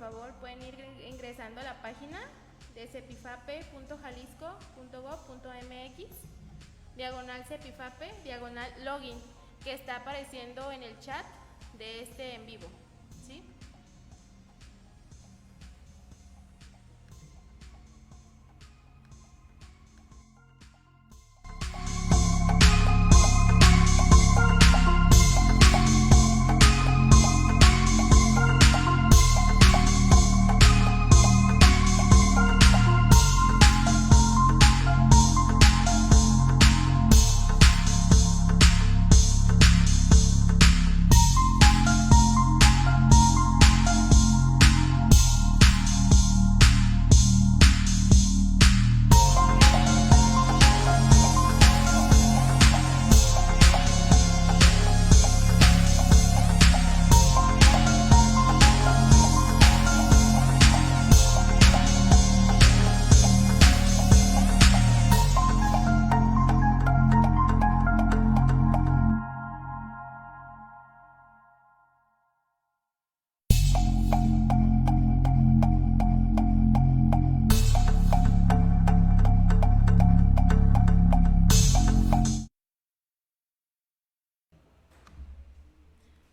favor pueden ir ingresando a la página de cepifape.jalisco.gov.mx, /cepifape, /login, que está apareciendo en el chat de este en vivo, ¿sí?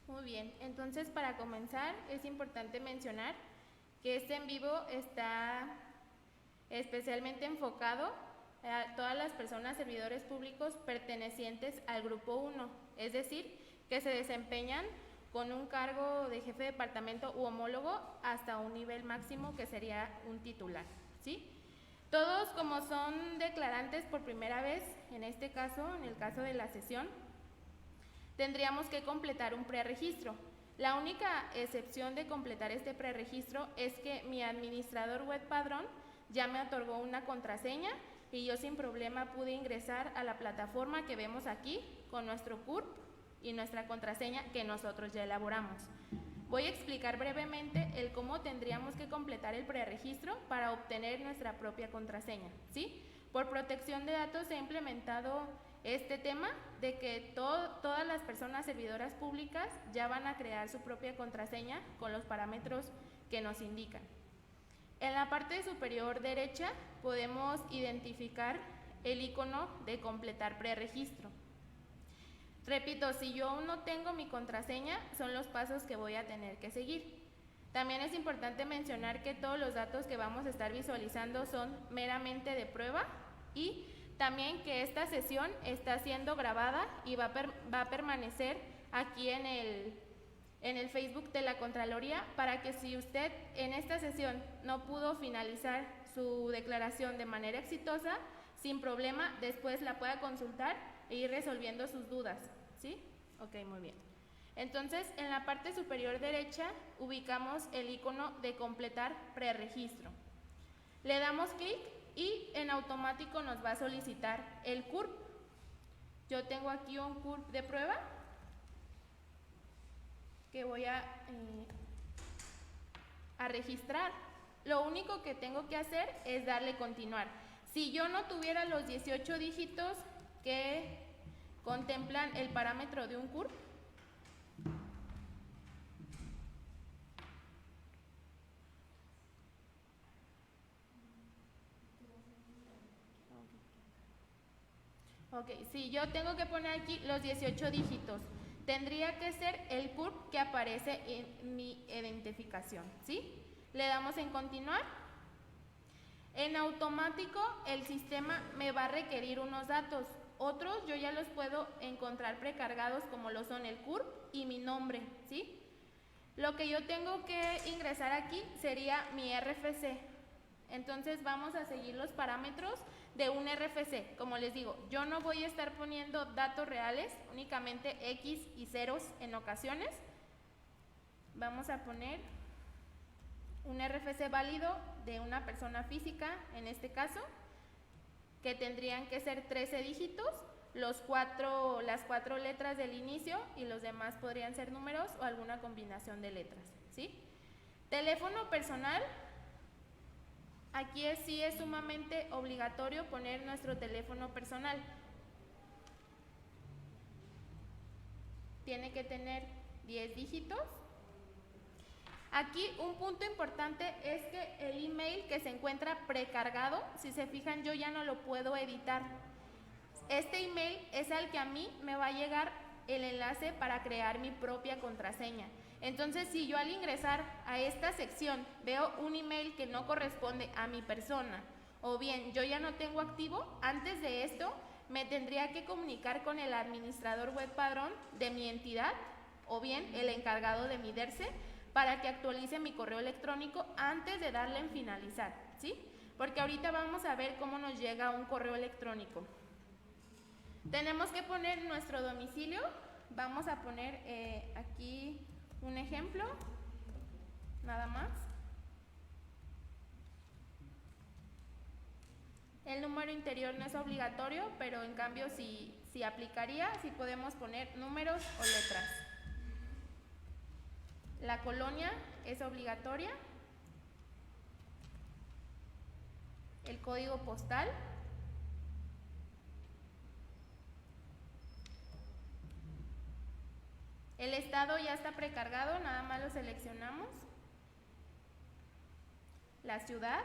Muy bien, entonces para comenzar es importante mencionar que este en vivo está especialmente enfocado a todas las personas servidores públicos pertenecientes al grupo 1, es decir, que se desempeñan con un cargo de jefe de departamento u homólogo hasta un nivel máximo que sería un titular, ¿sí? Todos, como son declarantes por primera vez, en este caso, en el caso de la sesión, tendríamos que completar un preregistro. La única excepción de completar este preregistro es que mi administrador web padrón ya me otorgó una contraseña y yo sin problema pude ingresar a la plataforma que vemos aquí con nuestro CURP y nuestra contraseña que nosotros ya elaboramos. Voy a explicar brevemente el cómo tendríamos que completar el preregistro para obtener nuestra propia contraseña, ¿sí? Por protección de datos he implementado este tema de que todas las personas servidoras públicas ya van a crear su propia contraseña con los parámetros que nos indican. En la parte superior derecha podemos identificar el icono de completar preregistro. Repito, si yo aún no tengo mi contraseña, son los pasos que voy a tener que seguir. También es importante mencionar que todos los datos que vamos a estar visualizando son meramente de prueba y también que esta sesión está siendo grabada y va a permanecer aquí en el Facebook de la Contraloría para que si usted en esta sesión no pudo finalizar su declaración de manera exitosa, sin problema, después la pueda consultar e ir resolviendo sus dudas, ¿sí? Ok, muy bien. Entonces, en la parte superior derecha ubicamos el icono de completar preregistro. Le damos clic y en automático nos va a solicitar el CURP. Yo tengo aquí un CURP de prueba que voy a registrar. Lo único que tengo que hacer es darle continuar. Si yo no tuviera los 18 dígitos que contemplan el parámetro de un CURP, si yo tengo que poner aquí los 18 dígitos, tendría que ser el CURP que aparece en mi identificación, ¿sí? Le damos en continuar. En automático el sistema me va a requerir unos datos. Otros yo ya los puedo encontrar precargados como lo son el CURP y mi nombre, ¿sí? Lo que yo tengo que ingresar aquí sería mi RFC. Entonces vamos a seguir los parámetros de un RFC. Como les digo, yo no voy a estar poniendo datos reales, únicamente X y ceros en ocasiones. Vamos a poner un RFC válido de una persona física, en este caso, que tendrían que ser 13 dígitos, las 4 letras del inicio y los demás podrían ser números o alguna combinación de letras, ¿sí? Teléfono personal. Aquí sí es sumamente obligatorio poner nuestro teléfono personal. Tiene que tener 10 dígitos. Aquí un punto importante es que el email que se encuentra precargado, si se fijan, yo ya no lo puedo editar. Este email es al que a mí me va a llegar el enlace para crear mi propia contraseña. Entonces, si yo al ingresar a esta sección veo un email que no corresponde a mi persona, o bien yo ya no tengo activo, antes de esto me tendría que comunicar con el administrador web padrón de mi entidad, o bien el encargado de mi DERCE, para que actualice mi correo electrónico antes de darle en finalizar, ¿sí? Porque ahorita vamos a ver cómo nos llega un correo electrónico. Tenemos que poner nuestro domicilio. Vamos a poner aquí un ejemplo, nada más. El número interior no es obligatorio, pero en cambio sí aplicaría, si podemos poner números o letras. La colonia es obligatoria. El código postal. El estado ya está precargado, nada más lo seleccionamos. La ciudad.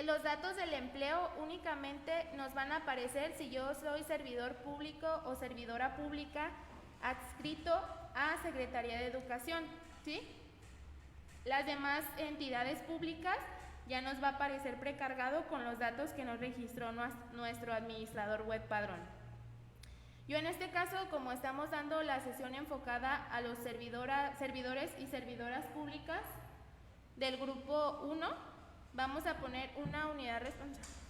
Los datos del empleo únicamente nos van a aparecer si yo soy servidor público o servidora pública adscrito a Secretaría de Educación, ¿sí? Las demás entidades públicas ya nos va a aparecer precargado con los datos que nos registró nuestro administrador web padrón. Yo en este caso, como estamos dando la sesión enfocada a los servidores y servidoras públicas del grupo 1, vamos a poner una unidad responsable.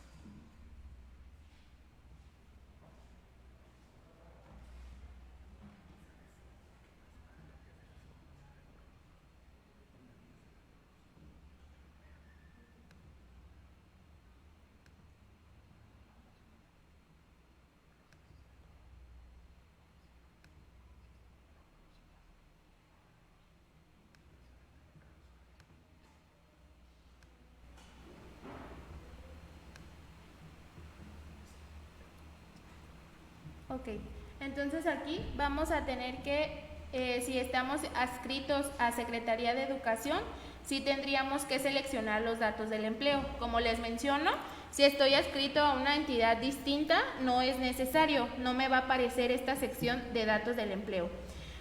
Ok, entonces aquí vamos a tener que, si estamos adscritos a Secretaría de Educación, sí tendríamos que seleccionar los datos del empleo. Como les menciono, si estoy adscrito a una entidad distinta, no es necesario, no me va a aparecer esta sección de datos del empleo.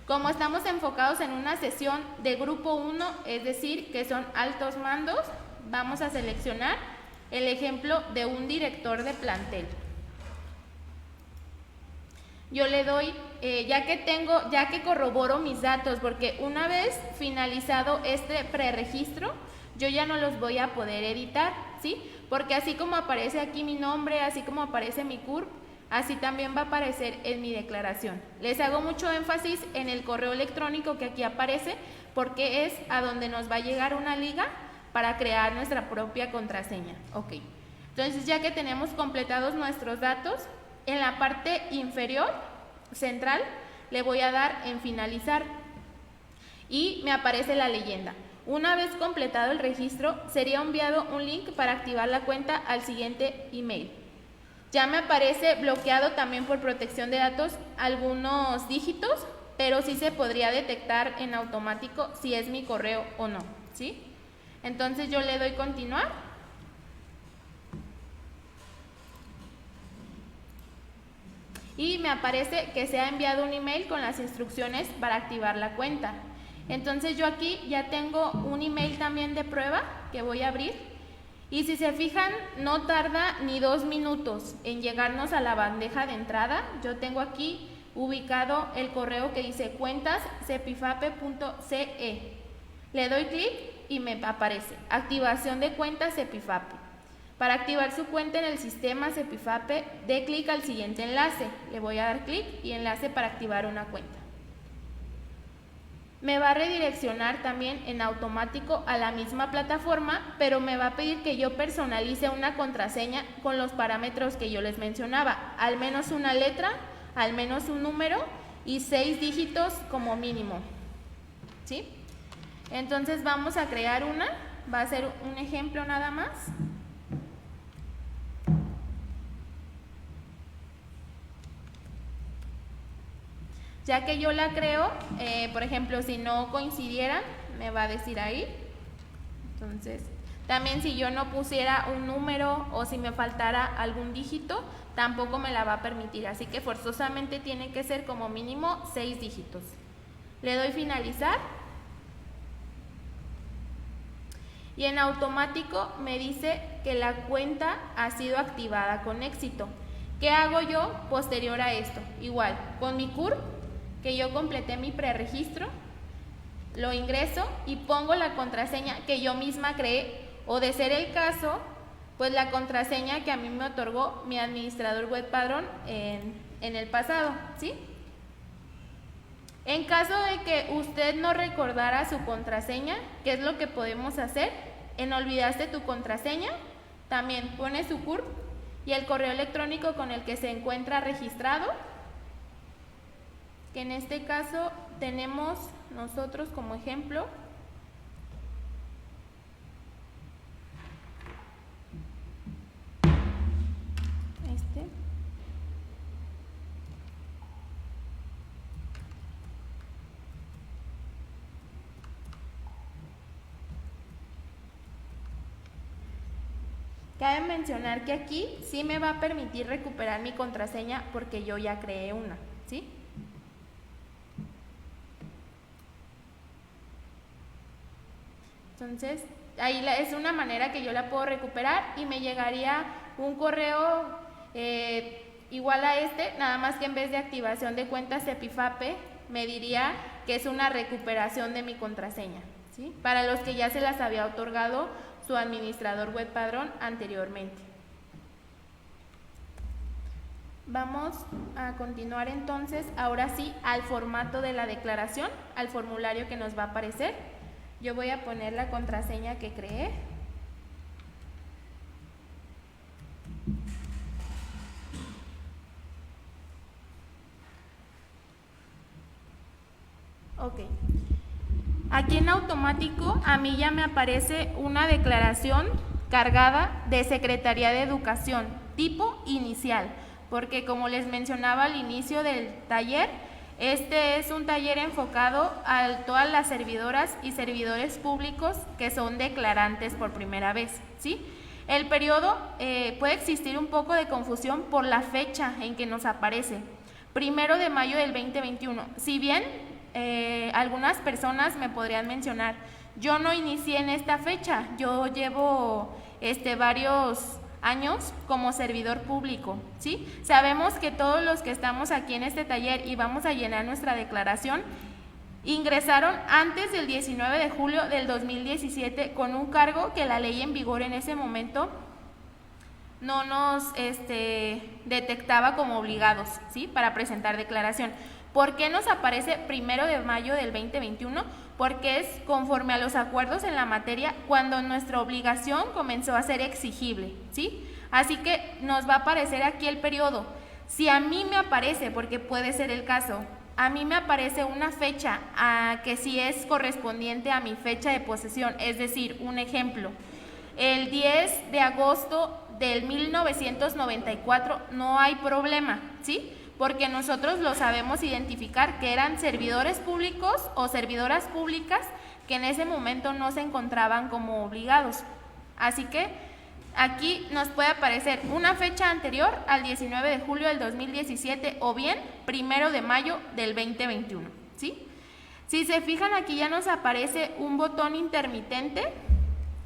Como estamos enfocados en una sesión de grupo 1, es decir, que son altos mandos, vamos a seleccionar el ejemplo de un director de plantel. Yo le doy, ya que corroboro mis datos, porque una vez finalizado este preregistro, yo ya no los voy a poder editar, ¿sí? Porque así como aparece aquí mi nombre, así como aparece mi CURP, así también va a aparecer en mi declaración. Les hago mucho énfasis en el correo electrónico que aquí aparece, porque es a donde nos va a llegar una liga para crear nuestra propia contraseña. Ok, entonces ya que tenemos completados nuestros datos, en la parte inferior central le voy a dar en finalizar y me aparece la leyenda. Una vez completado el registro, sería enviado un link para activar la cuenta al siguiente email. Ya me aparece bloqueado también por protección de datos algunos dígitos, pero sí se podría detectar en automático si es mi correo o no, ¿sí? Entonces yo le doy continuar. Y me aparece que se ha enviado un email con las instrucciones para activar la cuenta. Entonces yo aquí ya tengo un email también de prueba que voy a abrir. Y si se fijan, no tarda ni 2 minutos en llegarnos a la bandeja de entrada. Yo tengo aquí ubicado el correo que dice cuentas.cepifape.ce. Le doy clic y me aparece activación de cuentas Cepifape. Para activar su cuenta en el sistema Cepifape, dé clic al siguiente enlace. Le voy a dar clic y enlace para activar una cuenta. Me va a redireccionar también en automático a la misma plataforma, pero me va a pedir que yo personalice una contraseña con los parámetros que yo les mencionaba. Al menos una letra, al menos un número y 6 dígitos como mínimo, ¿sí? Entonces vamos a crear una, va a ser un ejemplo nada más. Ya que yo la creo, por ejemplo, si no coincidieran, me va a decir ahí. Entonces, también si yo no pusiera un número o si me faltara algún dígito, tampoco me la va a permitir. Así que forzosamente tiene que ser como mínimo 6 dígitos. Le doy finalizar. Y en automático me dice que la cuenta ha sido activada con éxito. ¿Qué hago yo posterior a esto? Igual, con mi CURP, que yo completé mi preregistro, lo ingreso y pongo la contraseña que yo misma creé, o de ser el caso, pues la contraseña que a mí me otorgó mi administrador web padrón en el pasado, ¿sí? En caso de que usted no recordara su contraseña, ¿qué es lo que podemos hacer? En olvidaste tu contraseña, también pone su CURP y el correo electrónico con el que se encuentra registrado, que en este caso tenemos nosotros como ejemplo este. Cabe mencionar que aquí sí me va a permitir recuperar mi contraseña porque yo ya creé una, ¿sí? Entonces, ahí es una manera que yo la puedo recuperar y me llegaría un correo igual a este, nada más que en vez de activación de cuentas Epifape, me diría que es una recuperación de mi contraseña, ¿sí? Para los que ya se las había otorgado su administrador web padrón anteriormente. Vamos a continuar entonces, ahora sí, al formato de la declaración, al formulario que nos va a aparecer. Yo voy a poner la contraseña que creé. Ok. Aquí en automático a mí ya me aparece una declaración cargada de Secretaría de Educación, tipo inicial, porque como les mencionaba al inicio del taller, este es un taller enfocado a todas las servidoras y servidores públicos que son declarantes por primera vez, ¿sí? El periodo puede existir un poco de confusión por la fecha en que nos aparece, 1 de mayo del 2021. Si bien algunas personas me podrían mencionar, yo no inicié en esta fecha, yo llevo varios años como servidor público, ¿sí? Sabemos que todos los que estamos aquí en este taller y vamos a llenar nuestra declaración, ingresaron antes del 19 de julio del 2017 con un cargo que la ley en vigor en ese momento no nos detectaba como obligados, ¿sí? Para presentar declaración. ¿Por qué nos aparece 1 de mayo del 2021? Porque es conforme a los acuerdos en la materia cuando nuestra obligación comenzó a ser exigible, ¿sí? Así que nos va a aparecer aquí el periodo. Si a mí me aparece, porque puede ser el caso, a mí me aparece una fecha que sí es correspondiente a mi fecha de posesión, es decir, un ejemplo, el 10 de agosto del 1994, no hay problema, ¿sí? Porque nosotros lo sabemos identificar que eran servidores públicos o servidoras públicas que en ese momento no se encontraban como obligados. Así que aquí nos puede aparecer una fecha anterior al 19 de julio del 2017 o bien 1 de mayo del 2021, ¿sí? Si se fijan, aquí ya nos aparece un botón intermitente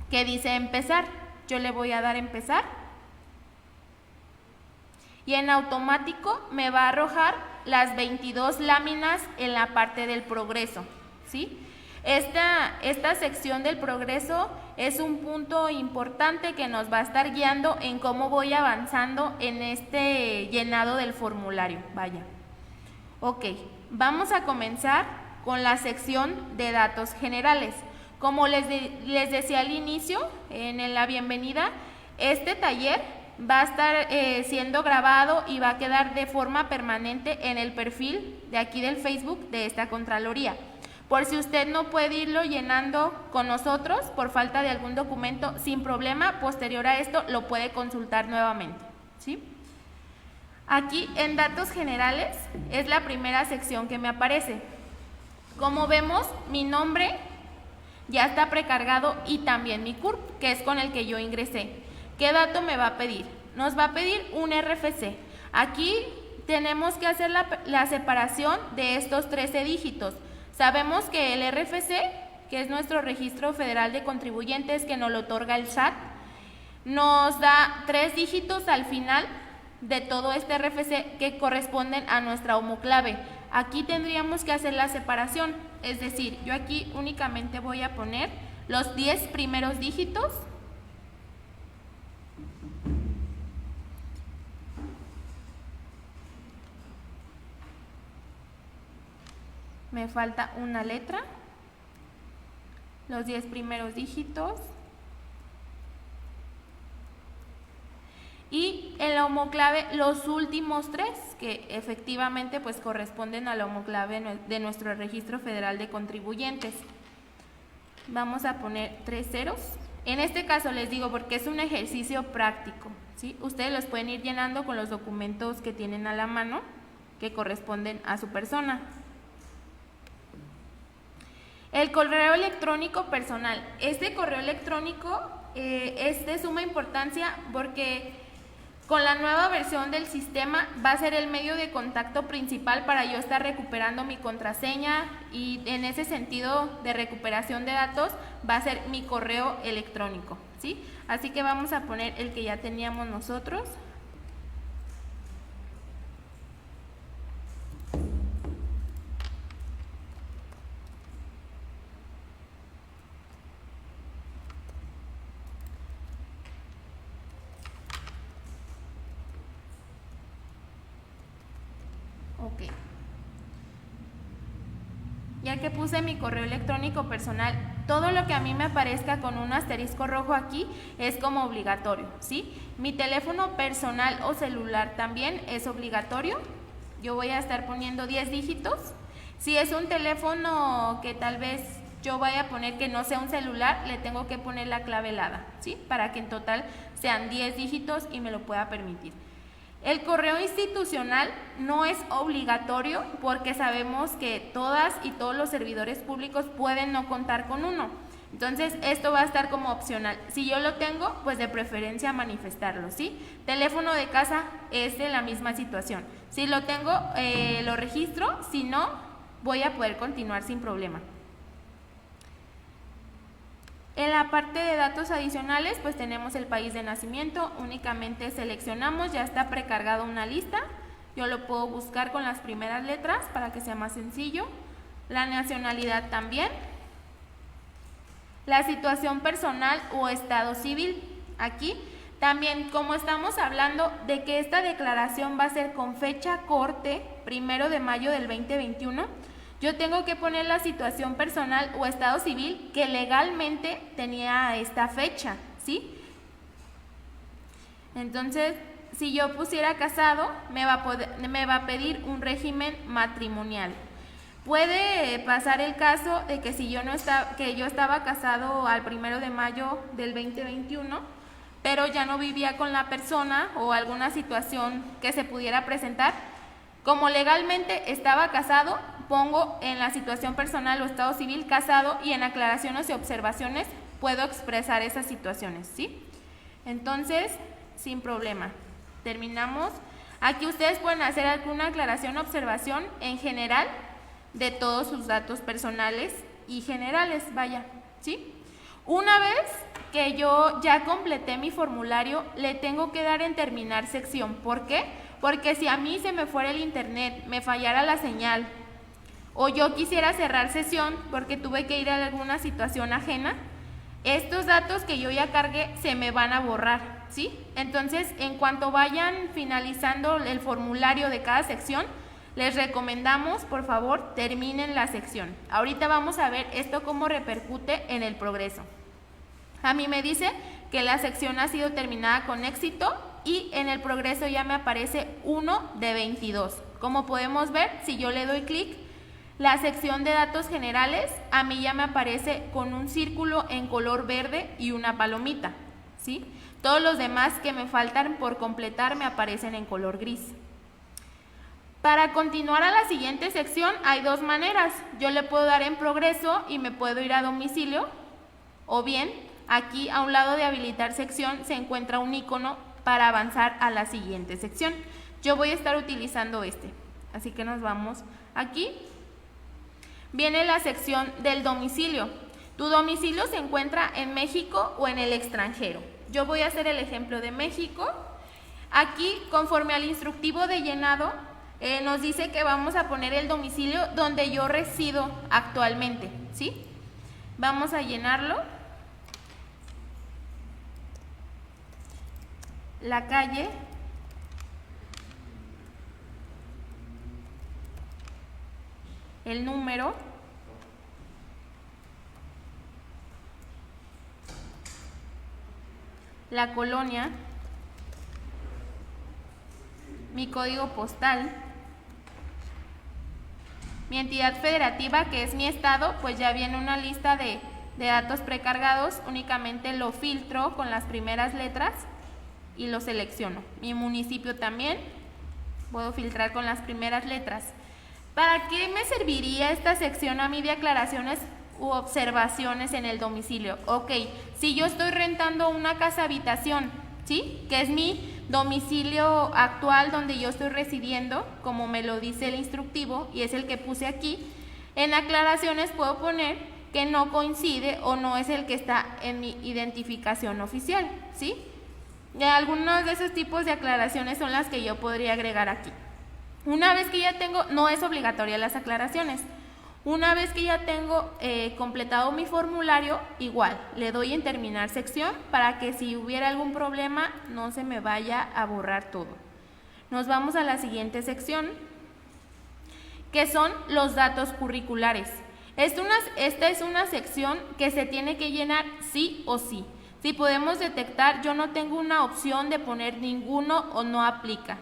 que dice empezar. Yo le voy a dar empezar. Y en automático me va a arrojar las 22 láminas en la parte del progreso, ¿sí? Esta sección del progreso es un punto importante que nos va a estar guiando en cómo voy avanzando en este llenado del formulario. Vaya. Ok, vamos a comenzar con la sección de datos generales. Como les decía al inicio, en la bienvenida, este taller va a estar siendo grabado y va a quedar de forma permanente en el perfil de aquí del Facebook de esta Contraloría. Por si usted no puede irlo llenando con nosotros por falta de algún documento, sin problema, posterior a esto lo puede consultar nuevamente, ¿sí? Aquí en datos generales es la primera sección que me aparece. Como vemos, mi nombre ya está precargado y también mi CURP, que es con el que yo ingresé. ¿Qué dato me va a pedir? Nos va a pedir un RFC. Aquí tenemos que hacer la separación de estos 13 dígitos. Sabemos que el RFC, que es nuestro Registro Federal de Contribuyentes que nos lo otorga el SAT, nos da 3 dígitos al final de todo este RFC que corresponden a nuestra homoclave. Aquí tendríamos que hacer la separación, es decir, yo aquí únicamente voy a poner los 10 primeros dígitos. Me falta una letra, los 10 primeros dígitos. Y en la homoclave los últimos 3, que efectivamente pues corresponden a la homoclave de nuestro Registro Federal de Contribuyentes. Vamos a poner 3 ceros. En este caso les digo porque es un ejercicio práctico, ¿sí? Ustedes los pueden ir llenando con los documentos que tienen a la mano que corresponden a su persona. El correo electrónico personal. Este correo electrónico es de suma importancia porque con la nueva versión del sistema va a ser el medio de contacto principal para yo estar recuperando mi contraseña y en ese sentido de recuperación de datos va a ser mi correo electrónico, ¿sí? Así que vamos a poner el que ya teníamos nosotros. Ok. Ya que puse mi correo electrónico personal, todo lo que a mí me aparezca con un asterisco rojo aquí es como obligatorio, ¿sí? Mi teléfono personal o celular también es obligatorio. Yo voy a estar poniendo 10 dígitos. Si es un teléfono que tal vez yo vaya a poner que no sea un celular, le tengo que poner la clave helada, ¿sí? Para que en total sean 10 dígitos y me lo pueda permitir. El correo institucional no es obligatorio porque sabemos que todas y todos los servidores públicos pueden no contar con uno. Entonces esto va a estar como opcional. Si yo lo tengo, pues de preferencia manifestarlo, ¿sí? Teléfono de casa es de la misma situación. Si lo tengo, lo registro, si no, voy a poder continuar sin problema. En la parte de datos adicionales, pues tenemos el país de nacimiento, únicamente seleccionamos, ya está precargada una lista, yo lo puedo buscar con las primeras letras para que sea más sencillo. La nacionalidad también. La situación personal o estado civil, aquí también como estamos hablando de que esta declaración va a ser con fecha corte 1 de mayo del 2021, yo tengo que poner la situación personal o estado civil que legalmente tenía esta fecha, ¿sí? Entonces, si yo pusiera casado, me va a pedir un régimen matrimonial. Puede pasar el caso de que si yo estaba casado al 1 de mayo del 2021, pero ya no vivía con la persona o alguna situación que se pudiera presentar, como legalmente estaba casado, pongo en la situación personal o estado civil casado y en aclaraciones y observaciones puedo expresar esas situaciones, ¿sí? Entonces, sin problema. Terminamos. Aquí ustedes pueden hacer alguna aclaración o observación en general de todos sus datos personales y generales, vaya, ¿sí? Una vez que yo ya completé mi formulario, le tengo que dar en terminar sección. ¿Por qué? Porque si a mí se me fuera el internet, me fallara la señal, o yo quisiera cerrar sesión porque tuve que ir a alguna situación ajena, estos datos que yo ya cargué se me van a borrar, ¿sí? Entonces, en cuanto vayan finalizando el formulario de cada sección, les recomendamos, por favor, terminen la sección. Ahorita vamos a ver esto cómo repercute en el progreso. A mí me dice que la sección ha sido terminada con éxito y en el progreso ya me aparece 1 de 22. Como podemos ver, si yo le doy clic, la sección de datos generales a mí ya me aparece con un círculo en color verde y una palomita, ¿sí? Todos los demás que me faltan por completar me aparecen en color gris. Para continuar a la siguiente sección hay dos maneras. Yo le puedo dar en progreso y me puedo ir a domicilio, o bien aquí a un lado de habilitar sección se encuentra un icono para avanzar a la siguiente sección. Yo voy a estar utilizando este, así que nos vamos aquí. Viene la sección del domicilio. Tu domicilio se encuentra en México o en el extranjero. Yo voy a hacer el ejemplo de México. Aquí, conforme al instructivo de llenado, nos dice que vamos a poner el domicilio donde yo resido actualmente, ¿sí? Vamos a llenarlo. La calle, el número, la colonia, mi código postal, mi entidad federativa, que es mi estado, pues ya viene una lista de datos precargados, únicamente lo filtro con las primeras letras y lo selecciono. Mi municipio también, puedo filtrar con las primeras letras. ¿Para qué me serviría esta sección a mí de aclaraciones u observaciones en el domicilio? Ok, si yo estoy rentando una casa habitación, ¿sí? Que es mi domicilio actual donde yo estoy residiendo, como me lo dice el instructivo y es el que puse aquí, en aclaraciones puedo poner que no coincide o no es el que está en mi identificación oficial, ¿sí? Y algunos de esos tipos de aclaraciones son las que yo podría agregar aquí. Una vez que ya tengo, no es obligatoria las aclaraciones, una vez que ya tengo completado mi formulario, igual, le doy en terminar sección para que si hubiera algún problema no se me vaya a borrar todo. Nos vamos a la siguiente sección, que son los datos curriculares. Esta es una sección que se tiene que llenar sí o sí. Si podemos detectar, yo no tengo una opción de poner ninguno o no aplica.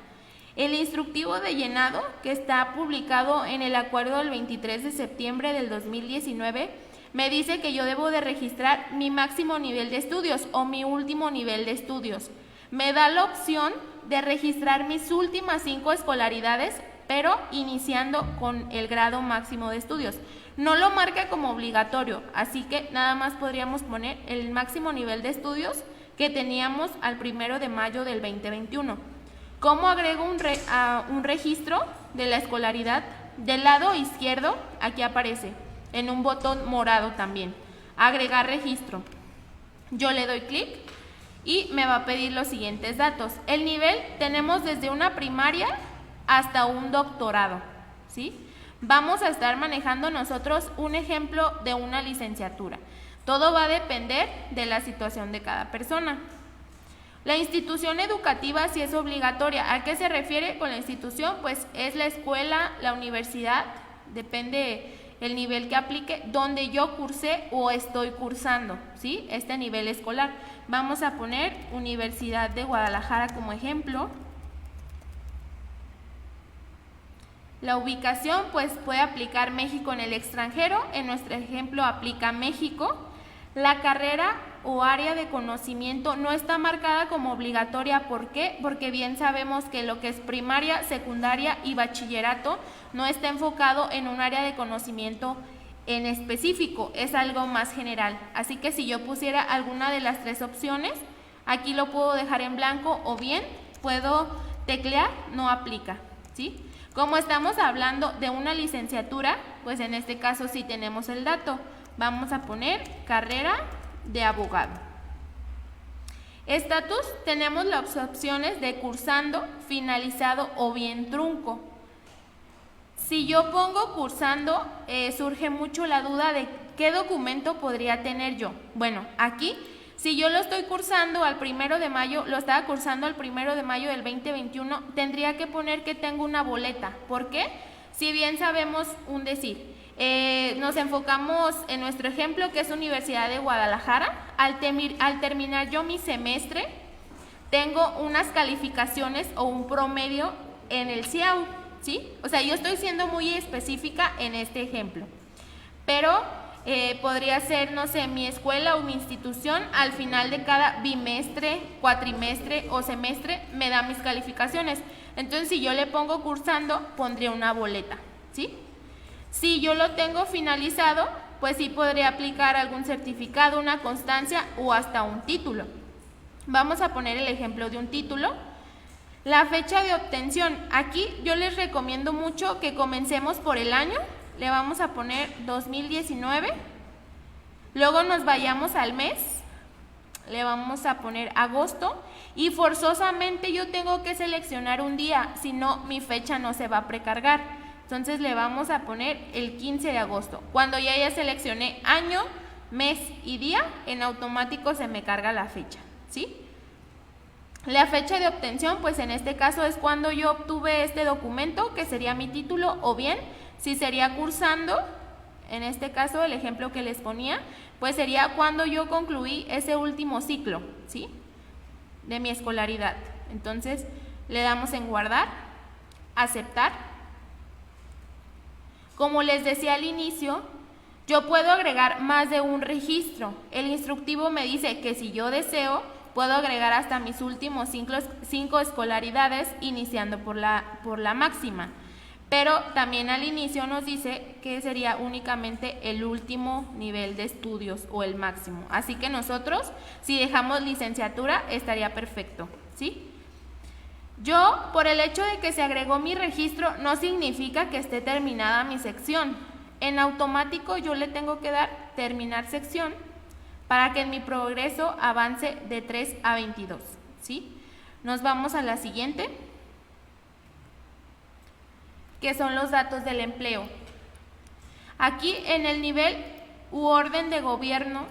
El instructivo de llenado, que está publicado en el acuerdo del 23 de septiembre del 2019, me dice que yo debo de registrar mi máximo nivel de estudios o mi último nivel de estudios. Me da la opción de registrar mis últimas 5 escolaridades, pero iniciando con el grado máximo de estudios. No lo marca como obligatorio, así que nada más podríamos poner el máximo nivel de estudios que teníamos al 1 de mayo del 2021. ¿Cómo agrego un registro de la escolaridad? Del lado izquierdo, aquí aparece, en un botón morado también, agregar registro. Yo le doy clic y me va a pedir los siguientes datos. El nivel tenemos desde una primaria hasta un doctorado, ¿sí? Vamos a estar manejando nosotros un ejemplo de una licenciatura. Todo va a depender de la situación de cada persona. La institución educativa sí es obligatoria. ¿A qué se refiere con la institución? Pues es la escuela, la universidad, depende el nivel que aplique, donde yo cursé o estoy cursando, ¿sí? Este nivel escolar. Vamos a poner Universidad de Guadalajara como ejemplo. La ubicación, pues puede aplicar México en el extranjero. En nuestro ejemplo aplica México. La carrera o área de conocimiento no está marcada como obligatoria. ¿Por qué? Porque bien sabemos que lo que es primaria, secundaria y bachillerato no está enfocado en un área de conocimiento en específico, es algo más general. Así que si yo pusiera alguna de las 3 opciones, aquí lo puedo dejar en blanco o bien puedo teclear no aplica, ¿sí? Como estamos hablando de una licenciatura, pues en este caso sí tenemos el dato. Vamos a poner carrera de abogado. Estatus, tenemos las opciones de cursando, finalizado o bien trunco. Si yo pongo cursando, surge mucho la duda de qué documento podría tener yo. Bueno, aquí, si yo lo estoy cursando al 1 de mayo, lo estaba cursando al 1 de mayo del 2021, tendría que poner que tengo una boleta. ¿Por qué? Si bien sabemos un decir. Nos enfocamos en nuestro ejemplo, que es Universidad de Guadalajara. Al terminar yo mi semestre, tengo unas calificaciones o un promedio en el CIAU, ¿sí? O sea, yo estoy siendo muy específica en este ejemplo. Pero podría ser, no sé, mi escuela o mi institución, al final de cada bimestre, cuatrimestre o semestre me da mis calificaciones. Entonces, si yo le pongo cursando, pondría una boleta, ¿sí? Si yo lo tengo finalizado, pues sí podría aplicar algún certificado, una constancia o hasta un título. Vamos a poner el ejemplo de un título. La fecha de obtención. Aquí yo les recomiendo mucho que comencemos por el año. Le vamos a poner 2019. Luego nos vayamos al mes. Le vamos a poner agosto. Y forzosamente yo tengo que seleccionar un día, si no mi fecha no se va a precargar. Entonces le vamos a poner el 15 de agosto. Cuando ya seleccioné año, mes y día, en automático se me carga la fecha, ¿sí? La fecha de obtención, pues en este caso es cuando yo obtuve este documento, que sería mi título, o bien, si sería cursando, en este caso el ejemplo que les ponía, pues sería cuando yo concluí ese último ciclo, ¿sí? De mi escolaridad. Entonces le damos en guardar, aceptar. Como les decía al inicio, yo puedo agregar más de un registro. El instructivo me dice que si yo deseo, puedo agregar hasta mis últimos 5 escolaridades, iniciando por la máxima. Pero también al inicio nos dice que sería únicamente el último nivel de estudios o el máximo. Así que nosotros, si dejamos licenciatura, estaría perfecto, ¿sí? Yo, por el hecho de que se agregó mi registro, no significa que esté terminada mi sección. En automático yo le tengo que dar terminar sección para que en mi progreso avance de 3 a 22, ¿sí? Nos vamos a la siguiente, que son los datos del empleo. Aquí en el nivel u orden de gobierno,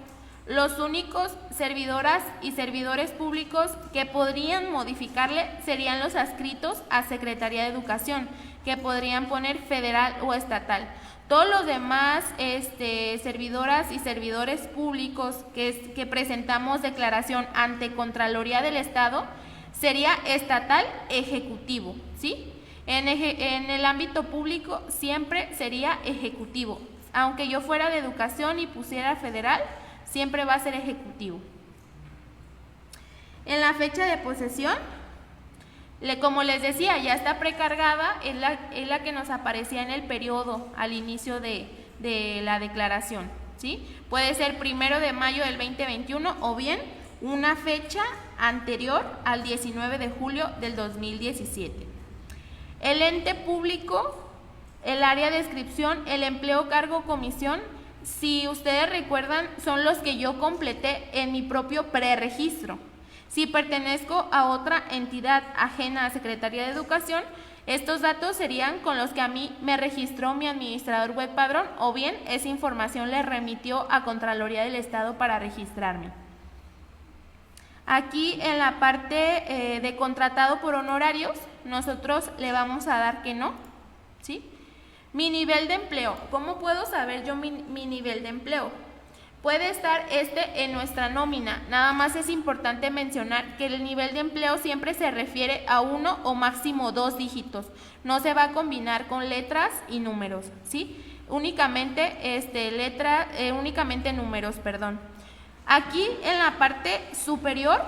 los únicos servidoras y servidores públicos que podrían modificarle serían los adscritos a Secretaría de Educación, que podrían poner federal o estatal. Todos los demás servidoras y servidores públicos que presentamos declaración ante Contraloría del Estado sería estatal ejecutivo, ¿sí? En el ámbito público siempre sería ejecutivo. Aunque yo fuera de educación y pusiera federal, siempre va a ser ejecutivo. En la fecha de posesión, como les decía, ya está precargada, es la que nos aparecía en el periodo al inicio de la declaración, ¿sí? Puede ser 1 de mayo del 2021 o bien una fecha anterior al 19 de julio del 2017. El ente público, el área de descripción, el empleo, cargo, comisión, si ustedes recuerdan, son los que yo completé en mi propio preregistro. Si pertenezco a otra entidad ajena a Secretaría de Educación, estos datos serían con los que a mí me registró mi administrador web padrón, o bien esa información le remitió a Contraloría del Estado para registrarme. Aquí en la parte de contratado por honorarios, nosotros le vamos a dar que no, ¿sí? Mi nivel de empleo. ¿Cómo puedo saber yo mi nivel de empleo? Puede estar en nuestra nómina. Nada más es importante mencionar que el nivel de empleo siempre se refiere a 1 o máximo 2 dígitos. No se va a combinar con letras y números, ¿sí? Únicamente números, perdón. Aquí en la parte superior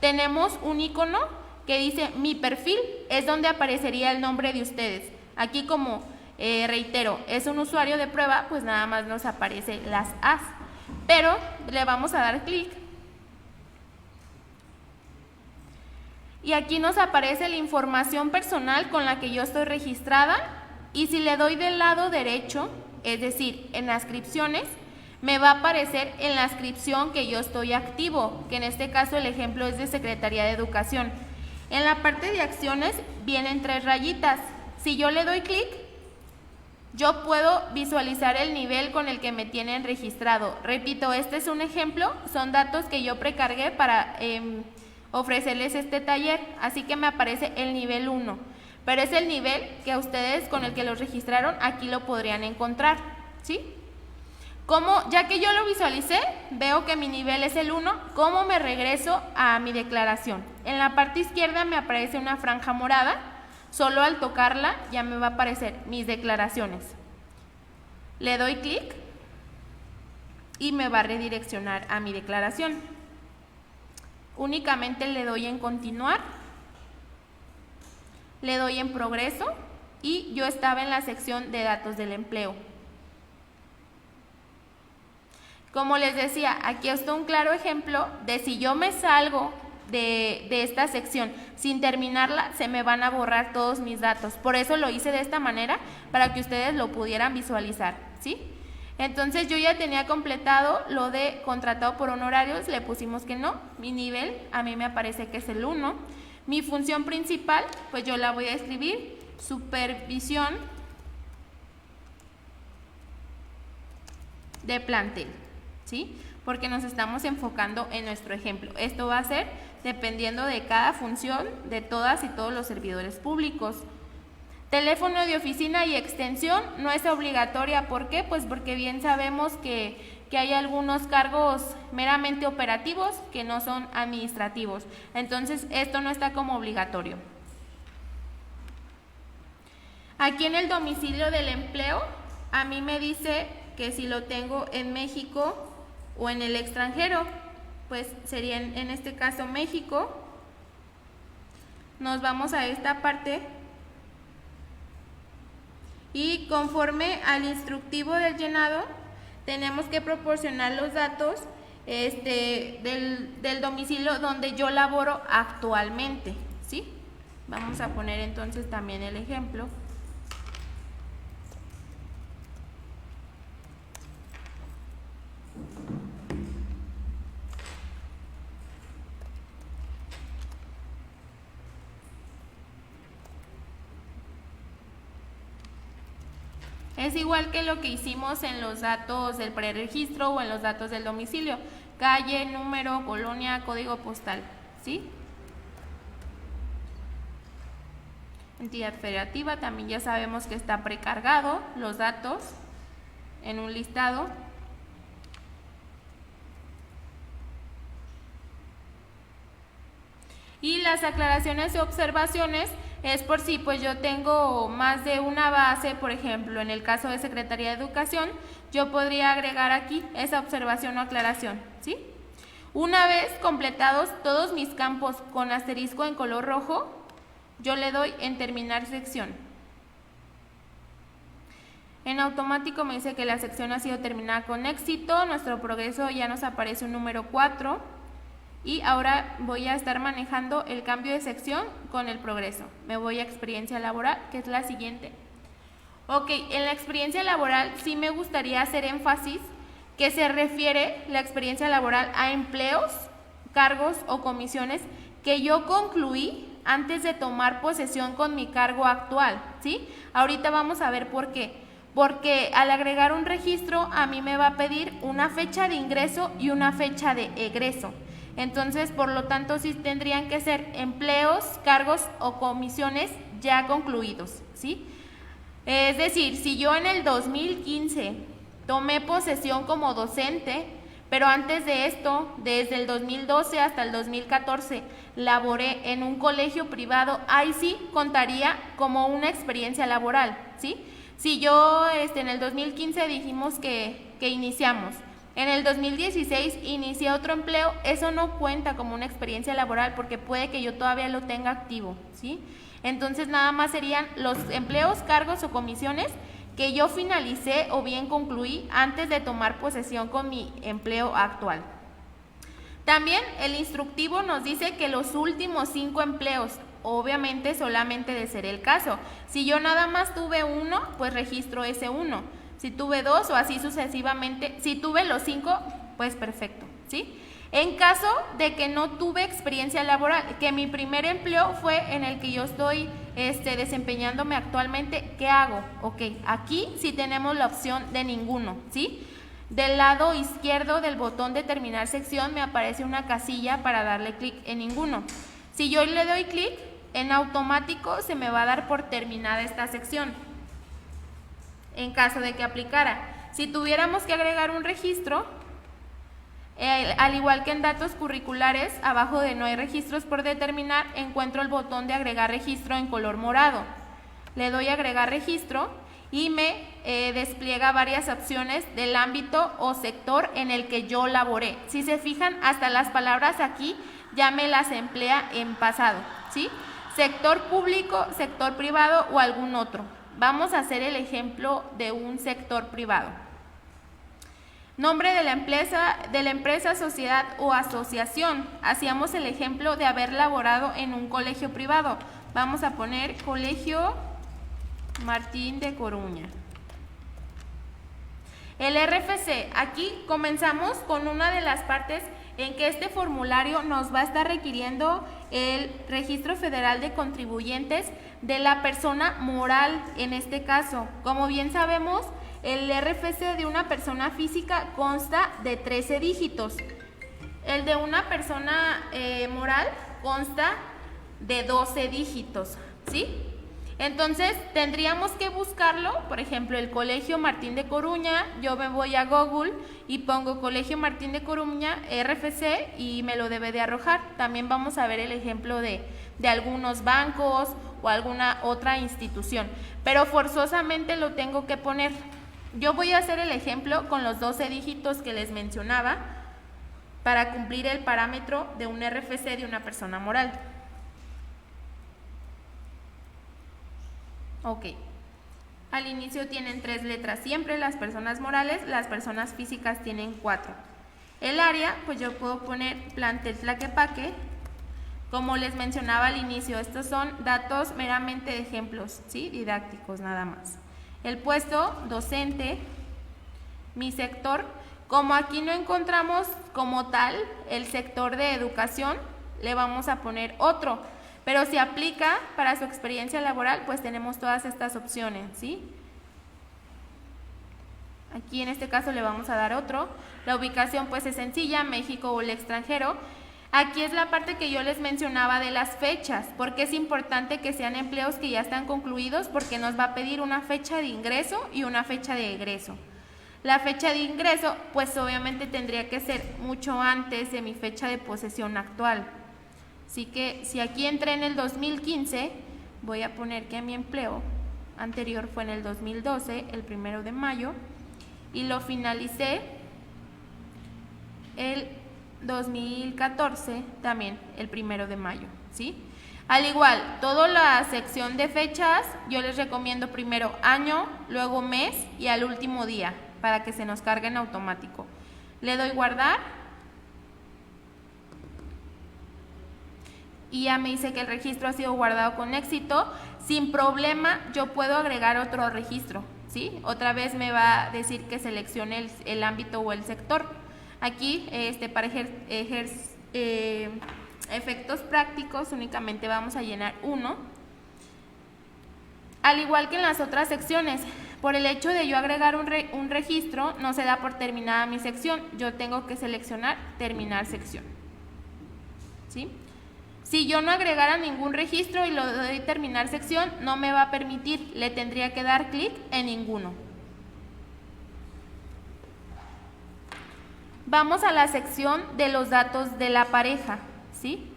tenemos un icono que dice mi perfil, es donde aparecería el nombre de ustedes. Aquí como reitero, es un usuario de prueba, pues nada más nos aparece las A's. Pero le vamos a dar clic y aquí nos aparece la información personal con la que yo estoy registrada, y si le doy del lado derecho, es decir, en inscripciones, me va a aparecer en la inscripción que yo estoy activo, que en este caso el ejemplo es de Secretaría de Educación. En la parte de acciones vienen 3 rayitas. Si yo le doy clic, yo puedo visualizar el nivel con el que me tienen registrado. Repito, este es un ejemplo, son datos que yo precargué para ofrecerles este taller, así que me aparece el nivel 1, pero es el nivel que a ustedes con el que los registraron aquí lo podrían encontrar, ¿sí? Ya que yo lo visualicé, veo que mi nivel es el 1, ¿cómo me regreso a mi declaración? En la parte izquierda me aparece una franja morada. Solo al tocarla ya me va a aparecer mis declaraciones. Le doy clic y me va a redireccionar a mi declaración. Únicamente le doy en continuar, le doy en progreso y yo estaba en la sección de datos del empleo. Como les decía, aquí está un claro ejemplo de si yo me salgo de esta sección sin terminarla, se me van a borrar todos mis datos. Por eso lo hice de esta manera, para que ustedes lo pudieran visualizar, ¿sí? Entonces yo ya tenía completado lo de contratado por honorarios, le pusimos que no. Mi nivel, a mí me aparece que es el 1. Mi función principal, pues yo la voy a escribir, supervisión de plantel, ¿sí? Porque nos estamos enfocando en nuestro ejemplo. Esto va a ser dependiendo de cada función de todas y todos los servidores públicos. Teléfono de oficina y extensión no es obligatoria. ¿Por qué? Pues porque bien sabemos que hay algunos cargos meramente operativos que no son administrativos. Entonces, esto no está como obligatorio. Aquí en el domicilio del empleo, a mí me dice que si lo tengo en México o en el extranjero, pues sería en este caso México. Nos vamos a esta parte y conforme al instructivo del llenado tenemos que proporcionar los datos del domicilio donde yo laboro actualmente, ¿sí? Vamos a poner entonces también el ejemplo. Es igual que lo que hicimos en los datos del preregistro o en los datos del domicilio. Calle, número, colonia, código postal, ¿sí? Entidad federativa, también ya sabemos que está precargado los datos en un listado. Y las aclaraciones y observaciones es por si pues yo tengo más de una base, por ejemplo, en el caso de Secretaría de Educación, yo podría agregar aquí esa observación o aclaración, ¿sí? Una vez completados todos mis campos con asterisco en color rojo, yo le doy en terminar sección. En automático me dice que la sección ha sido terminada con éxito, nuestro progreso ya nos aparece un número 4. Y ahora voy a estar manejando el cambio de sección con el progreso. Me voy a experiencia laboral, que es la siguiente. Ok, en la experiencia laboral sí me gustaría hacer énfasis que se refiere la experiencia laboral a empleos, cargos o comisiones que yo concluí antes de tomar posesión con mi cargo actual, ¿sí? Ahorita vamos a ver por qué. Porque al agregar un registro a mí me va a pedir una fecha de ingreso y una fecha de egreso. Entonces, por lo tanto, sí tendrían que ser empleos, cargos o comisiones ya concluidos, ¿sí? Es decir, si yo en el 2015 tomé posesión como docente, pero antes de esto, desde el 2012 hasta el 2014, laboré en un colegio privado, ahí sí contaría como una experiencia laboral, ¿sí? Si yo en el 2015 dijimos que iniciamos, en el 2016 inicié otro empleo, eso no cuenta como una experiencia laboral porque puede que yo todavía lo tenga activo, ¿sí? Entonces nada más serían los empleos, cargos o comisiones que yo finalicé o bien concluí antes de tomar posesión con mi empleo actual. También el instructivo nos dice que los últimos 5 empleos, obviamente solamente de ser el caso. Si yo nada más tuve uno, pues registro ese uno. Si tuve 2 o así sucesivamente, si tuve los 5, pues perfecto, ¿sí? En caso de que no tuve experiencia laboral, que mi primer empleo fue en el que yo estoy desempeñándome actualmente, ¿qué hago? Ok, aquí sí tenemos la opción de ninguno, ¿sí? Del lado izquierdo del botón de terminar sección me aparece una casilla para darle clic en ninguno. Si yo le doy clic, en automático se me va a dar por terminada esta sección. En caso de que aplicara. Si tuviéramos que agregar un registro, al igual que en datos curriculares, abajo de no hay registros por determinar, encuentro el botón de agregar registro en color morado. Le doy a agregar registro y me despliega varias opciones del ámbito o sector en el que yo laboré. Si se fijan, hasta las palabras aquí ya me las emplea en pasado, ¿sí? Sector público, sector privado o algún otro. Vamos a hacer el ejemplo de un sector privado. Nombre de la empresa, sociedad o asociación. Hacíamos el ejemplo de haber laborado en un colegio privado. Vamos a poner Colegio Martín de Coruña. El RFC, aquí comenzamos con una de las partes en que este formulario nos va a estar requiriendo el Registro Federal de Contribuyentes de la persona moral en este caso. Como bien sabemos, el RFC de una persona física consta de 13 dígitos. El de una persona moral consta de 12 dígitos, ¿sí? Entonces tendríamos que buscarlo, por ejemplo, el Colegio Martín de Coruña. Yo me voy a Google y pongo Colegio Martín de Coruña, RFC, y me lo debe de arrojar. También vamos a ver el ejemplo de algunos bancos o alguna otra institución, pero forzosamente lo tengo que poner. Yo voy a hacer el ejemplo con los 12 dígitos que les mencionaba para cumplir el parámetro de un RFC de una persona moral. Ok, al inicio tienen 3 letras siempre las personas morales, las personas físicas tienen 4. El área, pues yo puedo poner plantel Tlaquepaque. Como les mencionaba al inicio, estos son datos meramente de ejemplos, ¿sí? Didácticos nada más. El puesto, docente. Mi sector, como aquí no encontramos como tal el sector de educación, le vamos a poner otro. Pero si aplica para su experiencia laboral, pues tenemos todas estas opciones, ¿sí? Aquí en este caso le vamos a dar otro. La ubicación pues es sencilla, México o el extranjero. Aquí es la parte que yo les mencionaba de las fechas, porque es importante que sean empleos que ya están concluidos, porque nos va a pedir una fecha de ingreso y una fecha de egreso. La fecha de ingreso pues obviamente tendría que ser mucho antes de mi fecha de posesión actual. Así que si aquí entré en el 2015, voy a poner que mi empleo anterior fue en el 2012, el 1 de mayo, y lo finalicé el 2014, también el 1 de mayo, ¿sí? Al igual, toda la sección de fechas, yo les recomiendo primero año, luego mes y al último día, para que se nos cargue en automático. Le doy guardar. Y ya me dice que el registro ha sido guardado con éxito. Sin problema yo puedo agregar otro registro, ¿sí? Otra vez me va a decir que seleccione el ámbito o el sector. Aquí para efectos prácticos únicamente vamos a llenar uno. Al igual que en las otras secciones, por el hecho de yo agregar un registro no se da por terminada mi sección. Yo tengo que seleccionar terminar sección, ¿sí? Si yo no agregara ningún registro y lo doy terminar sección, no me va a permitir, le tendría que dar clic en ninguno. Vamos a la sección de los datos de la pareja, ¿sí?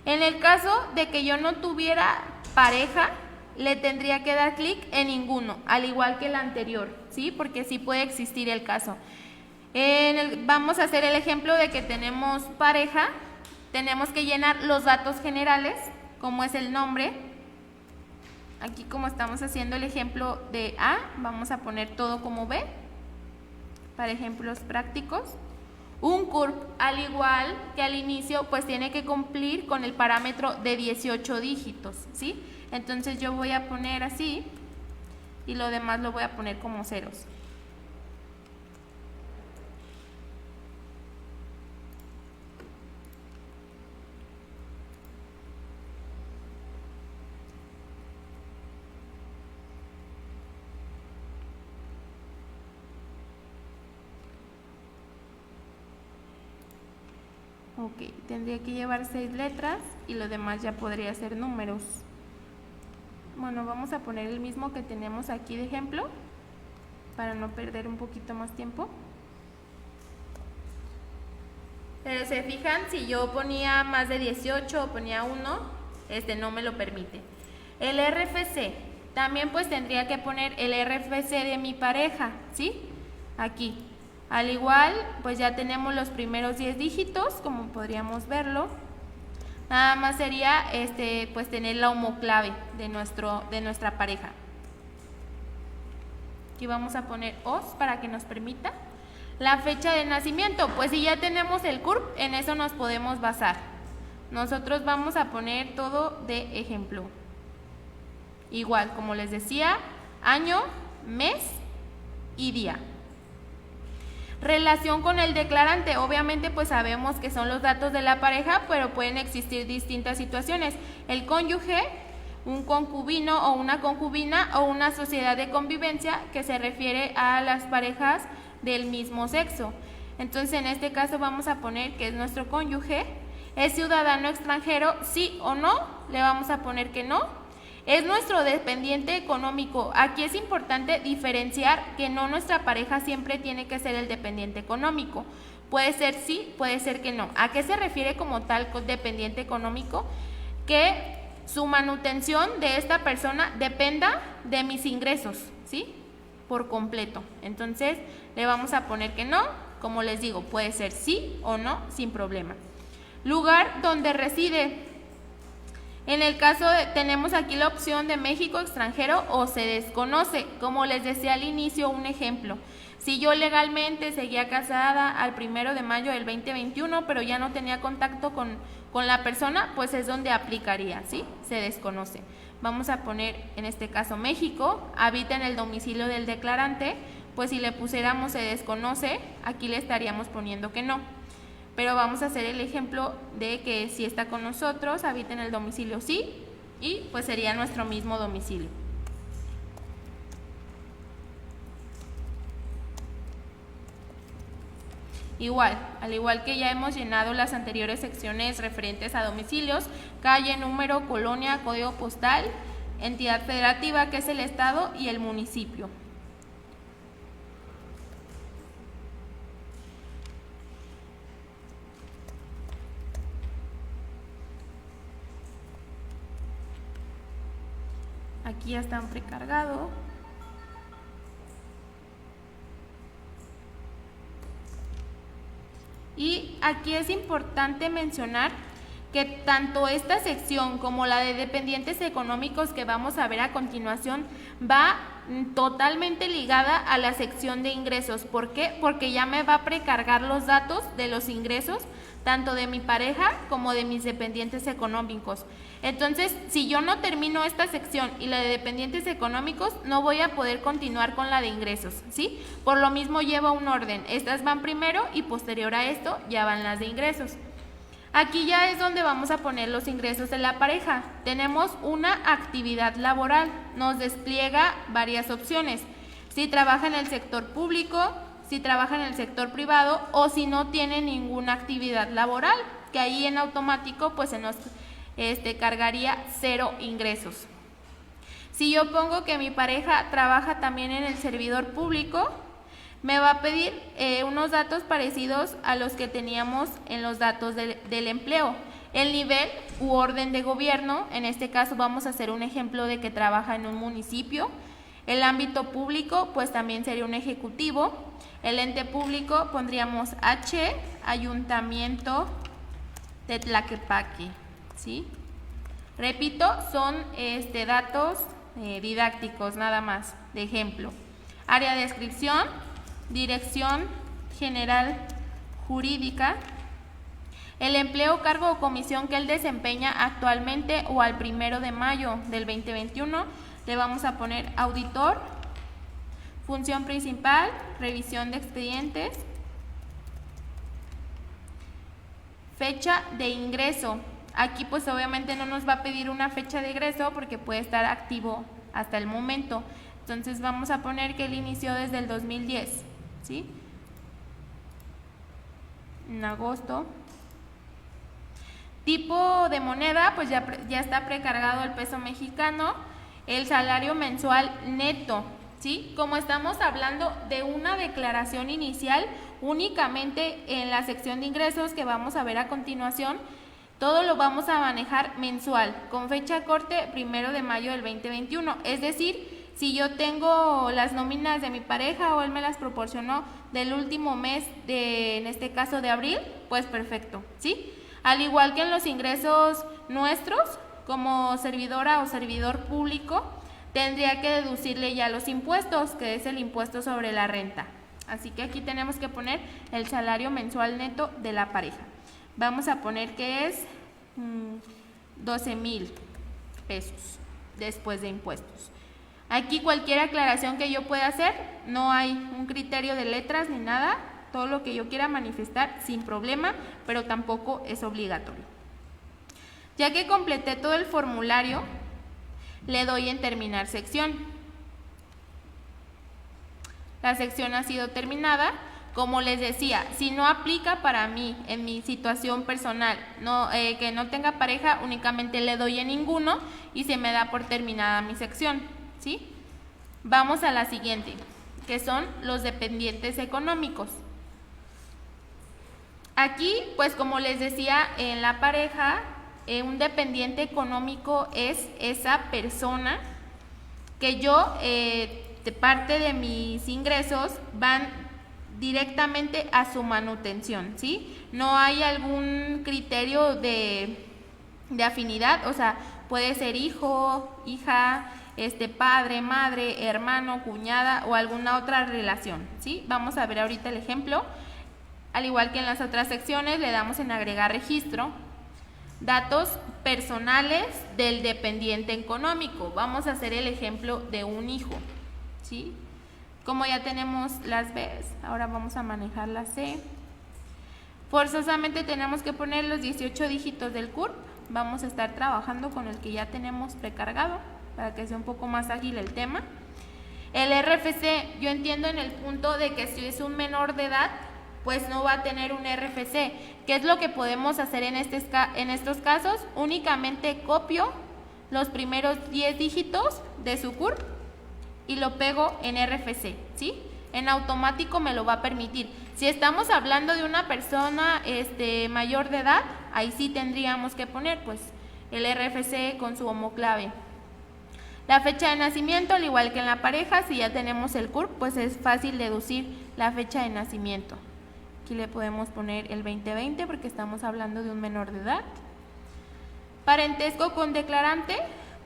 En el caso de que yo no tuviera pareja, le tendría que dar clic en ninguno, al igual que el anterior, ¿sí? Porque sí puede existir el caso. Vamos a hacer el ejemplo de que tenemos pareja. Tenemos que llenar los datos generales, como es el nombre. Aquí como estamos haciendo el ejemplo de A, vamos a poner todo como B, para ejemplos prácticos. Un CURP, al igual que al inicio, pues tiene que cumplir con el parámetro de 18 dígitos, ¿sí? Entonces yo voy a poner así, y lo demás lo voy a poner como ceros. Ok, tendría que llevar 6 letras y lo demás ya podría ser números. Bueno, vamos a poner el mismo que tenemos aquí de ejemplo para no perder un poquito más tiempo. Pero se fijan, si yo ponía más de 18 o ponía 1, no me lo permite. El RFC, También pues tendría que poner el RFC de mi pareja, ¿sí? Aquí. Al igual, pues ya tenemos los primeros 10 dígitos, como podríamos verlo. Nada más sería pues tener la homoclave de nuestra pareja. Aquí vamos a poner OS para que nos permita. La fecha de nacimiento, pues si ya tenemos el CURP, en eso nos podemos basar. Nosotros vamos a poner todo de ejemplo. Igual, como les decía, año, mes y día. Relación con el declarante, obviamente pues sabemos que son los datos de la pareja, pero pueden existir distintas situaciones. El cónyuge, un concubino o una concubina o una sociedad de convivencia que se refiere a las parejas del mismo sexo. Entonces en este caso vamos a poner que es nuestro cónyuge. ¿Es ciudadano extranjero? Sí o no, le vamos a poner que no. Es nuestro dependiente económico. Aquí es importante diferenciar que no, nuestra pareja siempre tiene que ser el dependiente económico. Puede ser sí, puede ser que no. ¿A qué se refiere como tal con dependiente económico? Que su manutención de esta persona dependa de mis ingresos, ¿sí? Por completo. Entonces le vamos a poner que no. Como les digo, puede ser sí o no sin problema. Lugar donde reside. En el caso tenemos aquí la opción de México, extranjero o se desconoce. Como les decía al inicio, un ejemplo. Si yo legalmente seguía casada al 1 de mayo del 2021, pero ya no tenía contacto con la persona, pues es donde aplicaría, ¿sí? Se desconoce. Vamos a poner en este caso México, habita en el domicilio del declarante, pues si le pusiéramos se desconoce, aquí le estaríamos poniendo que no. Pero vamos a hacer el ejemplo de que si está con nosotros, habita en el domicilio sí, y pues sería nuestro mismo domicilio. Igual, al igual que ya hemos llenado las anteriores secciones referentes a domicilios, calle, número, colonia, código postal, entidad federativa que es el estado y el municipio. Aquí ya están precargados. Y aquí es importante mencionar que tanto esta sección como la de dependientes económicos que vamos a ver a continuación va totalmente ligada a la sección de ingresos. ¿Por qué? Porque ya me va a precargar los datos de los ingresos tanto de mi pareja como de mis dependientes económicos. Entonces, si yo no termino esta sección y la de dependientes económicos, no voy a poder continuar con la de ingresos, ¿sí? Por lo mismo lleva un orden. Estas van primero y posterior a esto ya van las de ingresos. Aquí ya es donde vamos a poner los ingresos de la pareja. Tenemos una actividad laboral. Nos despliega varias opciones. Si trabaja en el sector público, si trabaja en el sector privado o si no tiene ninguna actividad laboral, que ahí en automático pues se nos cargaría 0 ingresos. Si yo pongo que mi pareja trabaja también en el servidor público, me va a pedir unos datos parecidos a los que teníamos en los datos del empleo. El nivel u orden de gobierno, en este caso vamos a hacer un ejemplo de que trabaja en un municipio. El ámbito público, pues también sería un ejecutivo. El ente público pondríamos H, Ayuntamiento de Tlaquepaque, ¿sí? Repito, son datos didácticos nada más, de ejemplo. Área de descripción, Dirección General Jurídica. El empleo, cargo o comisión que él desempeña actualmente o al 1 de mayo del 2021, le vamos a poner auditor. Función principal, revisión de expedientes. Fecha de ingreso. Aquí pues obviamente no nos va a pedir una fecha de ingreso porque puede estar activo hasta el momento. Entonces vamos a poner que él inició desde el 2010, ¿sí? En agosto. Tipo de moneda, pues ya está precargado el peso mexicano. El salario mensual neto, ¿sí? Como estamos hablando de una declaración inicial, únicamente en la sección de ingresos que vamos a ver a continuación, todo lo vamos a manejar mensual, con fecha corte 1 de mayo del 2021. Es decir, si yo tengo las nóminas de mi pareja o él me las proporcionó del último mes de, en este caso de abril, pues perfecto, ¿sí? Al igual que en los ingresos nuestros, como servidora o servidor público, tendría que deducirle ya los impuestos, que es el impuesto sobre la renta. Así que aquí tenemos que poner el salario mensual neto de la pareja. Vamos a poner que es 12,000 pesos después de impuestos. Aquí cualquier aclaración que yo pueda hacer, no hay un criterio de letras ni nada, todo lo que yo quiera manifestar sin problema, pero tampoco es obligatorio. Ya que completé todo el formulario, le doy en terminar sección. La sección ha sido terminada. Como les decía, si no aplica para mí en mi situación personal, que no tenga pareja, únicamente le doy en ninguno y se me da por terminada mi sección, ¿sí? Vamos a la siguiente, que son los dependientes económicos. Aquí, pues como les decía, en la pareja, un dependiente económico es esa persona que yo, de parte de mis ingresos, van directamente a su manutención, ¿sí? No hay algún criterio de afinidad, o sea, puede ser hijo, hija, padre, madre, hermano, cuñada o alguna otra relación, ¿sí? Vamos a ver ahorita el ejemplo. Al igual que en las otras secciones, le damos en agregar registro. Datos personales del dependiente económico. Vamos a hacer el ejemplo de un hijo, ¿sí? Como ya tenemos las B, ahora vamos a manejar la C. Forzosamente tenemos que poner los 18 dígitos del CURP. Vamos a estar trabajando con el que ya tenemos precargado para que sea un poco más ágil el tema. El RFC, yo entiendo en el punto de que si es un menor de edad, pues no va a tener un RFC. ¿Qué es lo que podemos hacer en estos casos? Únicamente copio los primeros 10 dígitos de su CURP y lo pego en RFC, ¿sí? En automático me lo va a permitir. Si estamos hablando de una persona mayor de edad, ahí sí tendríamos que poner pues el RFC con su homoclave. La fecha de nacimiento, al igual que en la pareja, si ya tenemos el CURP, pues es fácil deducir la fecha de nacimiento. Aquí le podemos poner el 2020 porque estamos hablando de un menor de edad. Parentesco con declarante,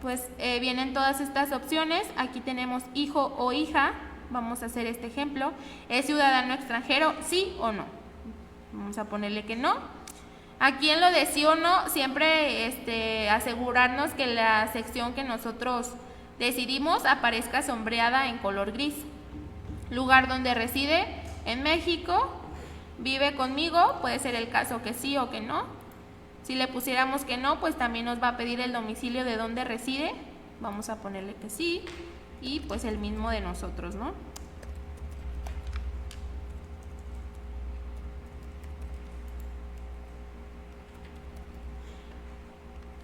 pues vienen todas estas opciones. Aquí tenemos hijo o hija. Vamos a hacer este ejemplo. ¿Es ciudadano extranjero? ¿Sí o no? Vamos a ponerle que no. Aquí en lo de sí o no, siempre asegurarnos que la sección que nosotros decidimos aparezca sombreada en color gris. Lugar donde reside, en México. Vive conmigo, puede ser el caso que sí o que no. Si le pusiéramos que no, pues también nos va a pedir el domicilio de donde reside. Vamos a ponerle que sí. Y pues el mismo de nosotros, ¿no?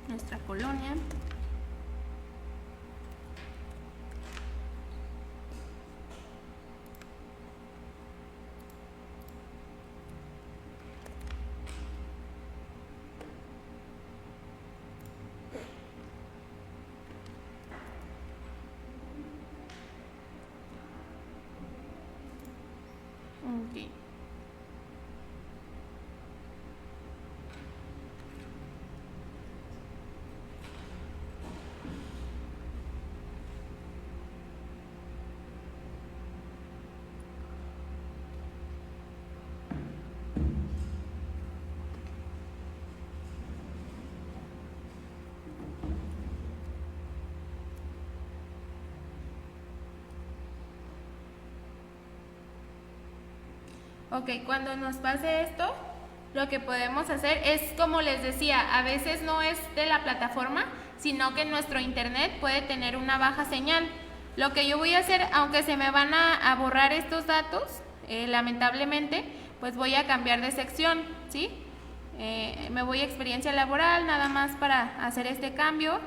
Nuestra colonia. Okay. Ok, cuando nos pase esto, lo que podemos hacer es, como les decía, a veces no es de la plataforma, sino que nuestro internet puede tener una baja señal. Lo que yo voy a hacer, aunque se me van a borrar estos datos, lamentablemente, pues voy a cambiar de sección, ¿sí? Me voy a experiencia laboral, nada más para hacer este cambio.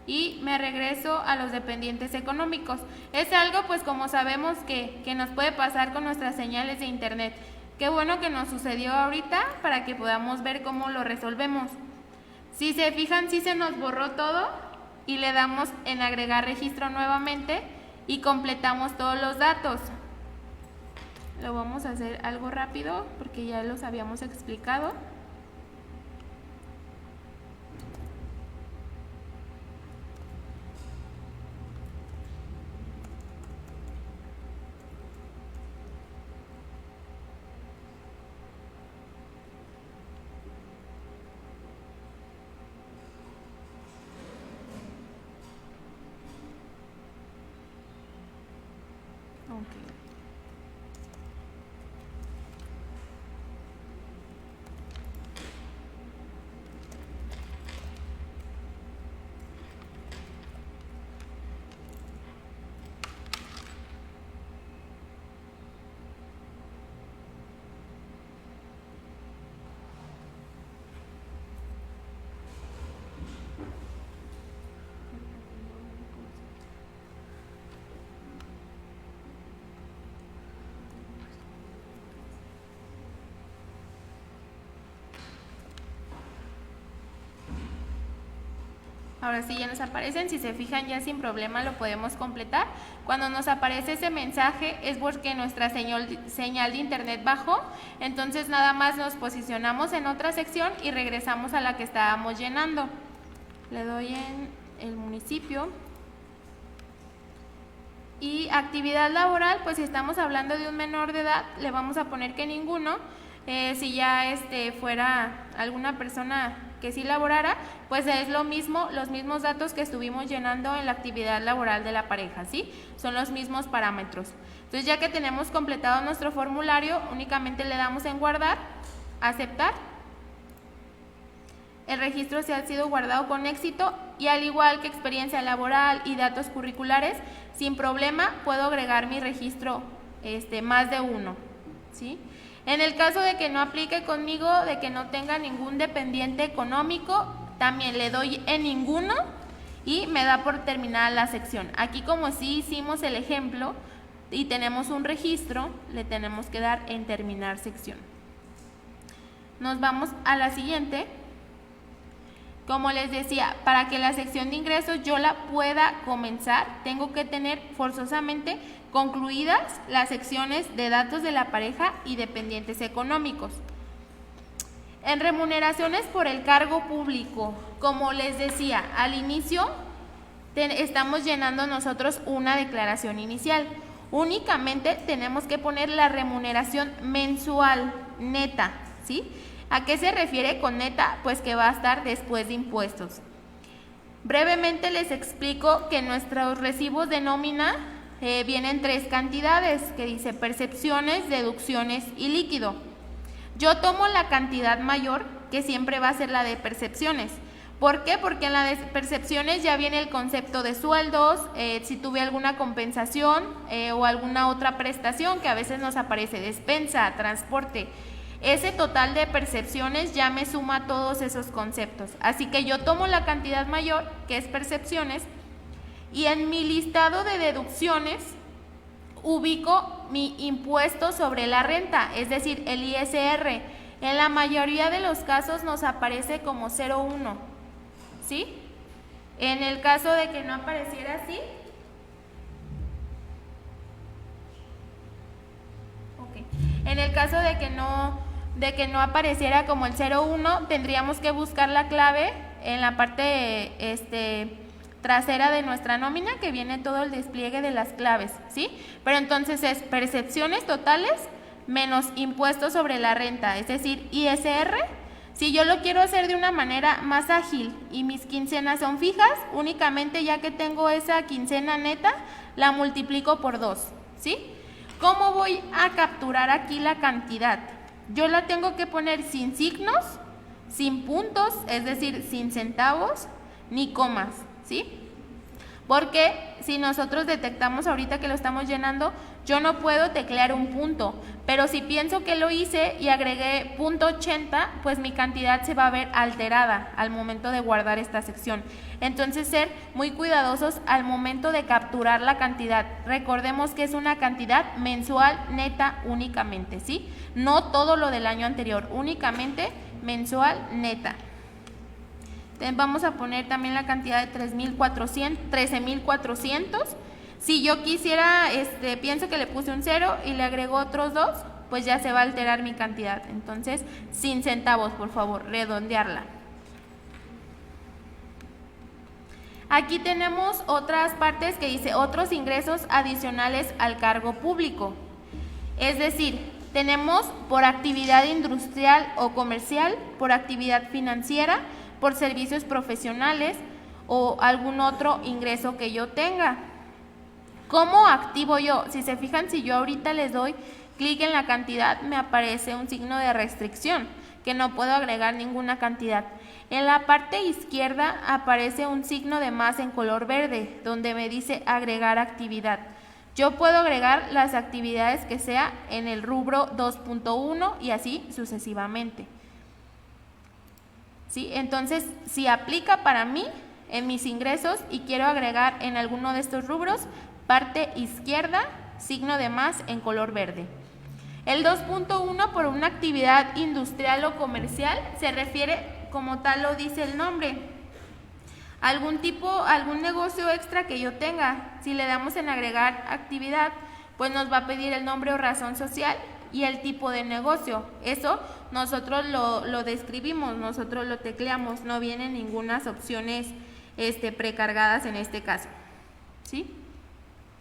Y me regreso a los dependientes económicos. Es algo, pues como sabemos que nos puede pasar con nuestras señales de internet, Qué bueno que nos sucedió ahorita para que podamos ver cómo lo resolvemos. Si se fijan, sí se nos borró todo y le damos en agregar registro nuevamente y completamos todos los datos. Lo vamos a hacer algo rápido porque ya los habíamos explicado. Ahora sí ya nos aparecen, si se fijan ya sin problema lo podemos completar. Cuando nos aparece ese mensaje es porque nuestra señal de internet bajó, entonces nada más nos posicionamos en otra sección y regresamos a la que estábamos llenando. Le doy en el municipio. Y actividad laboral, pues si estamos hablando de un menor de edad, le vamos a poner que ninguno. Si ya fuera alguna persona que sí laborara, pues es lo mismo, los mismos datos que estuvimos llenando en la actividad laboral de la pareja, ¿sí? Son los mismos parámetros. Entonces ya que tenemos completado nuestro formulario, únicamente le damos en guardar, aceptar. El registro se ha sido guardado con éxito y al igual que experiencia laboral y datos curriculares, sin problema puedo agregar mi registro más de uno, ¿sí? En el caso de que no aplique conmigo, de que no tenga ningún dependiente económico, también le doy en ninguno y me da por terminada la sección. Aquí como sí hicimos el ejemplo y tenemos un registro, le tenemos que dar en terminar sección. Nos vamos a la siguiente. Como les decía, para que la sección de ingresos yo la pueda comenzar, tengo que tener forzosamente concluidas las secciones de datos de la pareja y dependientes económicos. En remuneraciones por el cargo público, como les decía, al inicio estamos llenando nosotros una declaración inicial. Únicamente tenemos que poner la remuneración mensual neta, ¿sí? ¿A qué se refiere con neta? Pues que va a estar después de impuestos. Brevemente les explico que nuestros recibos de nómina vienen tres cantidades, que dice percepciones, deducciones y líquido. Yo tomo la cantidad mayor, que siempre va a ser la de percepciones. ¿Por qué? Porque en la de percepciones ya viene el concepto de sueldos, si tuve alguna compensación o alguna otra prestación que a veces nos aparece, despensa, transporte. Ese total de percepciones ya me suma todos esos conceptos. Así que yo tomo la cantidad mayor, que es percepciones, y en mi listado de deducciones ubico mi impuesto sobre la renta, es decir, el ISR. En la mayoría de los casos nos aparece como 0,1, ¿sí? En el caso de que no apareciera así, okay. En el caso de que no apareciera como el 0,1, tendríamos que buscar la clave en la parte trasera de nuestra nómina, que viene todo el despliegue de las claves, ¿sí? Pero entonces es percepciones totales menos impuestos sobre la renta, es decir, ISR. Si yo lo quiero hacer de una manera más ágil y mis quincenas son fijas, únicamente ya que tengo esa quincena neta, la multiplico por 2, ¿sí? ¿Cómo voy a capturar aquí la cantidad? Yo la tengo que poner sin signos, sin puntos, es decir, sin centavos, ni comas, ¿sí? Porque si nosotros detectamos ahorita que lo estamos llenando, yo no puedo teclear un punto, pero si pienso que lo hice y agregué .80, pues mi cantidad se va a ver alterada al momento de guardar esta sección. Entonces, ser muy cuidadosos al momento de capturar la cantidad. Recordemos que es una cantidad mensual neta únicamente, ¿sí? No todo lo del año anterior, únicamente mensual neta. Vamos a poner también la cantidad de 13.400. Si yo quisiera, pienso que le puse un 0 y le agrego otros 2, pues ya se va a alterar mi cantidad. Entonces, sin centavos, por favor, redondearla. Aquí tenemos otras partes que dice otros ingresos adicionales al cargo público. Es decir, tenemos por actividad industrial o comercial, por actividad financiera, por servicios profesionales o algún otro ingreso que yo tenga. ¿Cómo activo yo? Si se fijan, si yo ahorita les doy clic en la cantidad, me aparece un signo de restricción, que no puedo agregar ninguna cantidad. En la parte izquierda aparece un signo de más en color verde, donde me dice agregar actividad. Yo puedo agregar las actividades que sea en el rubro 2.1 y así sucesivamente. ¿Sí? Entonces, si aplica para mí en mis ingresos y quiero agregar en alguno de estos rubros, parte izquierda, signo de más en color verde. El 2.1 por una actividad industrial o comercial se refiere, como tal lo dice el nombre, algún negocio extra que yo tenga. Si le damos en agregar actividad, pues nos va a pedir el nombre o razón social y el tipo de negocio. Eso nosotros lo describimos, nosotros lo tecleamos, no vienen ninguna opciones precargadas en este caso, ¿sí?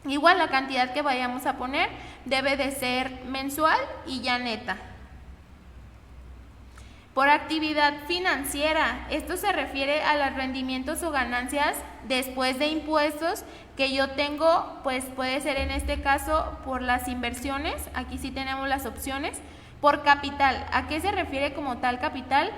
Igual la cantidad que vayamos a poner debe de ser mensual y ya neta. Por actividad financiera, esto se refiere a los rendimientos o ganancias después de impuestos que yo tengo, pues puede ser en este caso por las inversiones, aquí sí tenemos las opciones, por capital. ¿A qué se refiere como tal capital?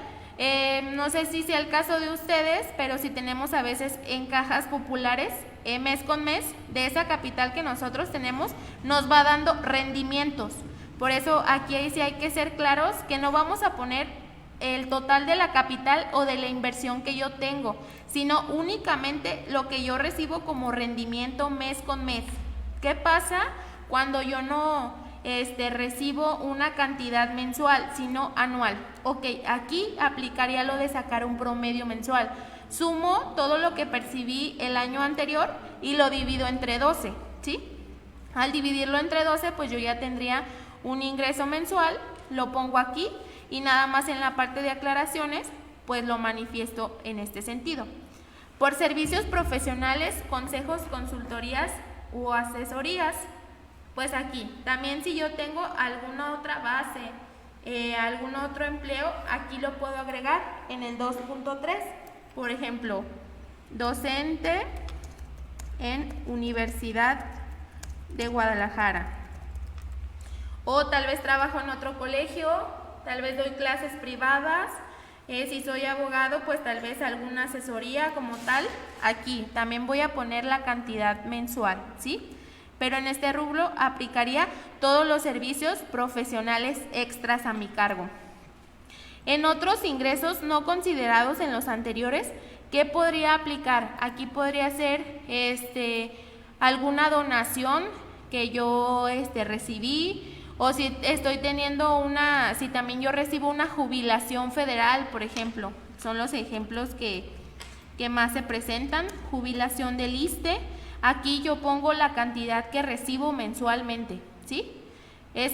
No sé si sea el caso de ustedes, pero si tenemos a veces en cajas populares, mes con mes, de esa capital que nosotros tenemos, nos va dando rendimientos. Por eso aquí sí hay que ser claros que no vamos a poner el total de la capital o de la inversión que yo tengo, sino únicamente lo que yo recibo como rendimiento mes con mes. ¿Qué pasa cuando yo no recibo una cantidad mensual, sino anual? Ok, aquí aplicaría lo de sacar un promedio mensual. Sumo todo lo que percibí el año anterior y lo divido entre 12, ¿sí? Al dividirlo entre 12, pues yo ya tendría un ingreso mensual, lo pongo aquí y nada más en la parte de aclaraciones, pues lo manifiesto en este sentido. Por servicios profesionales, consejos, consultorías o asesorías, pues aquí, también si yo tengo alguna otra base, algún otro empleo, aquí lo puedo agregar en el 2.3. Por ejemplo, docente en Universidad de Guadalajara. O tal vez trabajo en otro colegio, tal vez doy clases privadas. Si soy abogado, pues tal vez alguna asesoría como tal. Aquí también voy a poner la cantidad mensual, ¿sí? Pero en este rubro aplicaría todos los servicios profesionales extras a mi cargo. En otros ingresos no considerados en los anteriores, ¿qué podría aplicar? Aquí podría ser alguna donación que yo recibí, o si estoy teniendo si también yo recibo una jubilación federal, por ejemplo. Son los ejemplos que más se presentan. Jubilación del ISSSTE. Aquí yo pongo la cantidad que recibo mensualmente, ¿sí?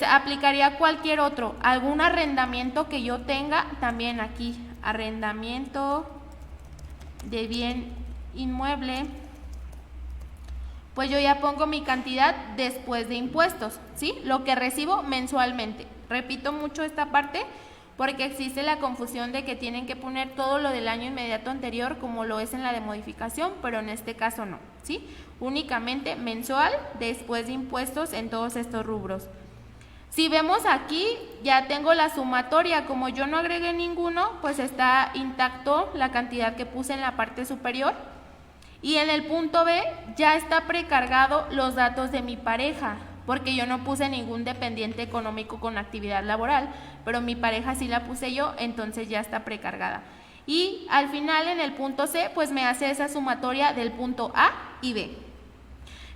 Aplicaría cualquier otro, algún arrendamiento que yo tenga, también aquí, arrendamiento de bien inmueble, pues yo ya pongo mi cantidad después de impuestos, ¿sí? Lo que recibo mensualmente. Repito mucho esta parte porque existe la confusión de que tienen que poner todo lo del año inmediato anterior como lo es en la de modificación, pero en este caso no, ¿sí? Únicamente mensual después de impuestos en todos estos rubros. Si vemos aquí, ya tengo la sumatoria, como yo no agregué ninguno, pues está intacto la cantidad que puse en la parte superior. Y en el punto B ya está precargado los datos de mi pareja, porque yo no puse ningún dependiente económico con actividad laboral, pero mi pareja sí la puse yo, entonces ya está precargada. Y al final en el punto C, pues me hace esa sumatoria del punto A y B.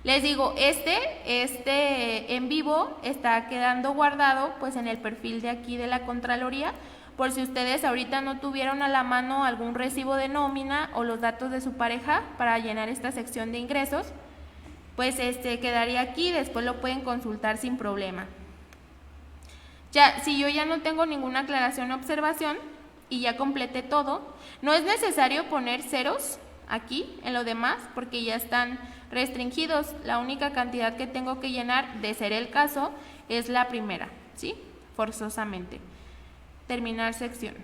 Les digo, este en vivo está quedando guardado pues en el perfil de aquí de la Contraloría, por si ustedes ahorita no tuvieron a la mano algún recibo de nómina o los datos de su pareja para llenar esta sección de ingresos, pues quedaría aquí, después lo pueden consultar sin problema. Ya, si yo ya no tengo ninguna aclaración o observación y ya completé todo, no es necesario poner ceros aquí en lo demás porque ya están restringidos. La única cantidad que tengo que llenar, de ser el caso, es la primera, ¿sí? Forzosamente. Terminar sección.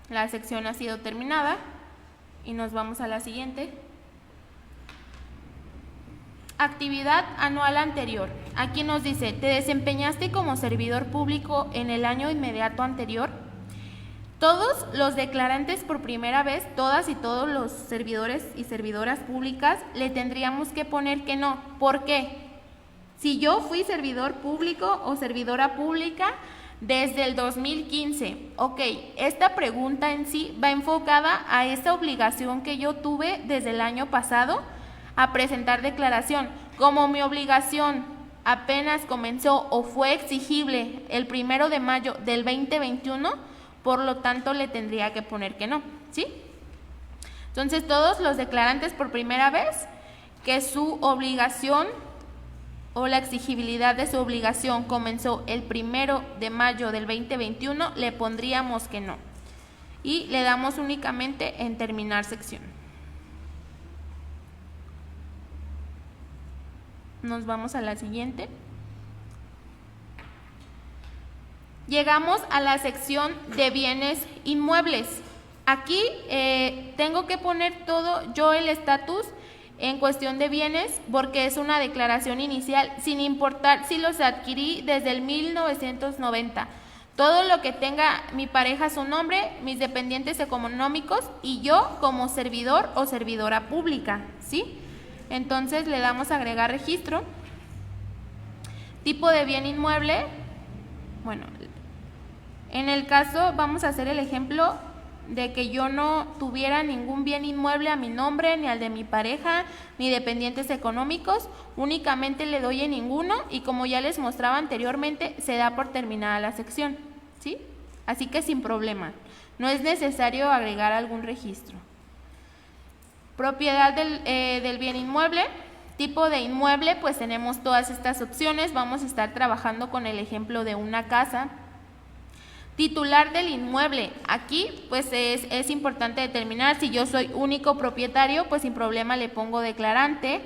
La sección ha sido terminada y nos vamos a la siguiente. Actividad anual anterior. Aquí nos dice, ¿te desempeñaste como servidor público en el año inmediato anterior? Todos los declarantes por primera vez, todas y todos los servidores y servidoras públicas, le tendríamos que poner que no. ¿Por qué? Si yo fui servidor público o servidora pública desde el 2015, ok, esta pregunta en sí va enfocada a esa obligación que yo tuve desde el año pasado a presentar declaración. Como mi obligación apenas comenzó o fue exigible el 1 de mayo del 2021, por lo tanto le tendría que poner que no, ¿sí? Entonces todos los declarantes por primera vez que su obligación o la exigibilidad de su obligación comenzó el 1 de mayo del 2021, le pondríamos que no. Y le damos únicamente en terminar sección. Nos vamos a la siguiente. Llegamos a la sección de bienes inmuebles. Aquí tengo que poner todo yo el estatus en cuestión de bienes porque es una declaración inicial sin importar si los adquirí desde el 1990. Todo lo que tenga mi pareja a su nombre, mis dependientes económicos y yo como servidor o servidora pública, ¿sí? Entonces le damos a agregar registro. Tipo de bien inmueble. Bueno, en el caso vamos a hacer el ejemplo de que yo no tuviera ningún bien inmueble a mi nombre, ni al de mi pareja, ni dependientes económicos, únicamente le doy en ninguno y como ya les mostraba anteriormente, se da por terminada la sección, ¿sí? Así que sin problema, no es necesario agregar algún registro. Propiedad del bien inmueble, tipo de inmueble, pues tenemos todas estas opciones, vamos a estar trabajando con el ejemplo de una casa. Titular del inmueble, aquí pues es importante determinar si yo soy único propietario, pues sin problema le pongo declarante,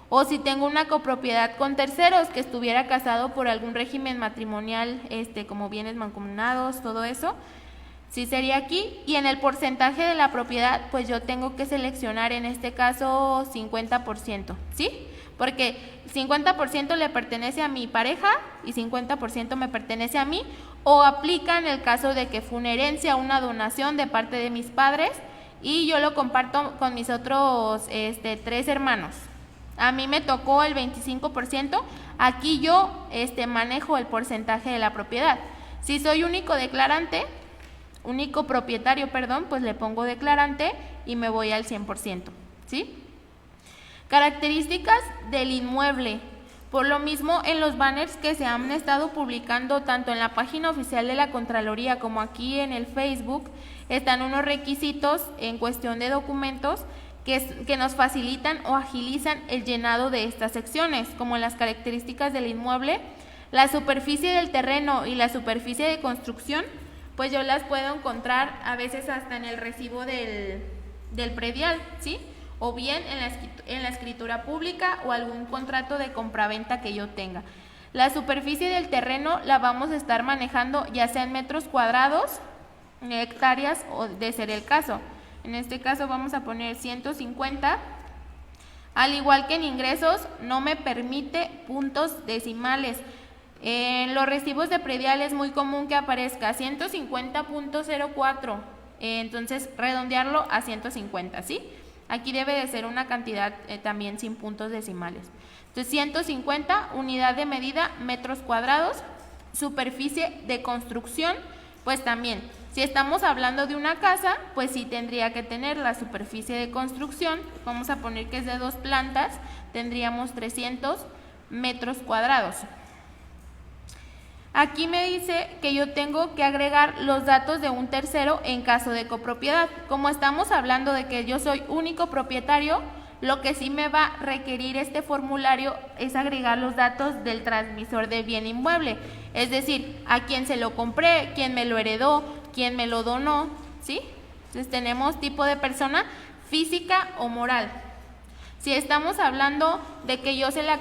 o si tengo una copropiedad con terceros que estuviera casado por algún régimen matrimonial, como bienes mancomunados, todo eso, sí sería aquí, y en el porcentaje de la propiedad, pues yo tengo que seleccionar en este caso 50%, ¿sí? Porque 50% le pertenece a mi pareja y 50% me pertenece a mí, o aplica en el caso de que fue una herencia o una donación de parte de mis padres y yo lo comparto con mis otros 3 hermanos. A mí me tocó el 25%, aquí yo manejo el porcentaje de la propiedad. Si soy único propietario, pues le pongo declarante y me voy al 100%, ¿sí? Características del inmueble. Por lo mismo, en los banners que se han estado publicando tanto en la página oficial de la Contraloría como aquí en el Facebook, están unos requisitos en cuestión de documentos que nos facilitan o agilizan el llenado de estas secciones, como las características del inmueble, la superficie del terreno y la superficie de construcción, pues yo las puedo encontrar a veces hasta en el recibo del predial, ¿sí? O bien en la escritura pública o algún contrato de compraventa que yo tenga. La superficie del terreno la vamos a estar manejando ya sea en metros cuadrados, en hectáreas o de ser el caso. En este caso vamos a poner 150. Al igual que en ingresos, no me permite puntos decimales. En los recibos de predial es muy común que aparezca 150.04. Entonces redondearlo a 150, ¿sí? Aquí debe de ser una cantidad también sin puntos decimales. Entonces 150, unidad de medida, metros cuadrados. Superficie de construcción, pues también, si estamos hablando de una casa, pues sí tendría que tener la superficie de construcción, vamos a poner que es de 2 plantas, tendríamos 300 metros cuadrados. Aquí me dice que yo tengo que agregar los datos de un tercero en caso de copropiedad. Como estamos hablando de que yo soy único propietario, lo que sí me va a requerir este formulario es agregar los datos del transmisor de bien inmueble, es decir, a quién se lo compré, quién me lo heredó, quién me lo donó, ¿sí? Entonces tenemos tipo de persona física o moral. Si estamos hablando de que yo se la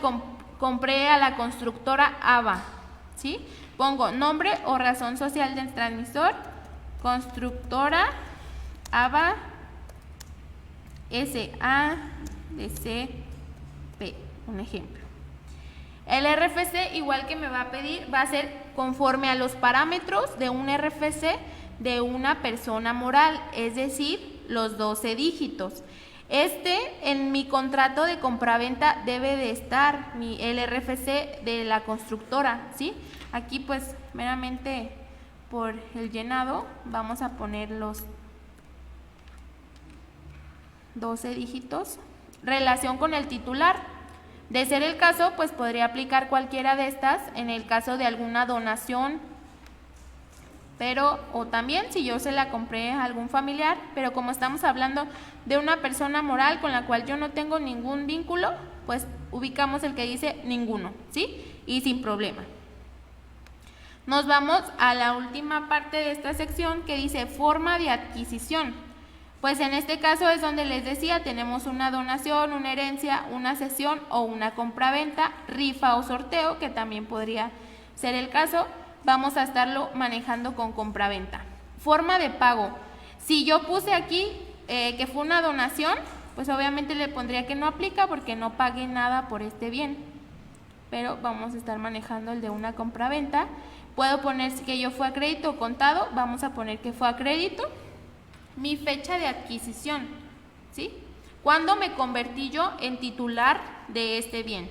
compré a la constructora ABA, ¿sí? Pongo nombre o razón social del transmisor, constructora ABA SADCP, un ejemplo. El RFC, igual que me va a pedir, va a ser conforme a los parámetros de un RFC de una persona moral, es decir, los 12 dígitos. En mi contrato de compraventa debe de estar el RFC de la constructora, ¿sí? Aquí pues meramente por el llenado vamos a poner los 12 dígitos. Relación con el titular. De ser el caso, pues podría aplicar cualquiera de estas en el caso de alguna donación, pero o también si yo se la compré a algún familiar, pero como estamos hablando de una persona moral con la cual yo no tengo ningún vínculo, pues ubicamos el que dice ninguno, ¿sí? Y sin problema. Nos vamos a la última parte de esta sección que dice forma de adquisición. Pues en este caso es donde les decía, tenemos una donación, una herencia, una cesión o una compraventa, rifa o sorteo, que también podría ser el caso. Vamos a estarlo manejando con compraventa. Forma de pago. Si yo puse aquí que fue una donación, pues obviamente le pondría que no aplica porque no pagué nada por este bien. Pero vamos a estar manejando el de una compraventa. Puedo poner que yo fue a crédito o contado, vamos a poner que fue a crédito. Mi fecha de adquisición, ¿sí? ¿Cuándo me convertí yo en titular de este bien?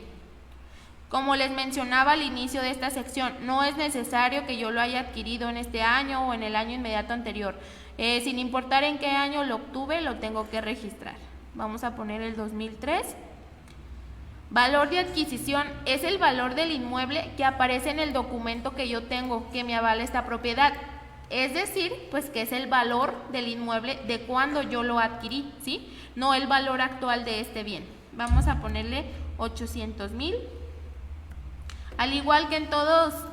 Como les mencionaba al inicio de esta sección, no es necesario que yo lo haya adquirido en este año o en el año inmediato anterior. Sin importar en qué año lo obtuve, lo tengo que registrar. Vamos a poner el 2003. Valor de adquisición es el valor del inmueble que aparece en el documento que yo tengo, que me avala esta propiedad. Es decir, pues que es el valor del inmueble de cuando yo lo adquirí, ¿sí? No el valor actual de este bien. Vamos a ponerle 800,000. Al igual que en todas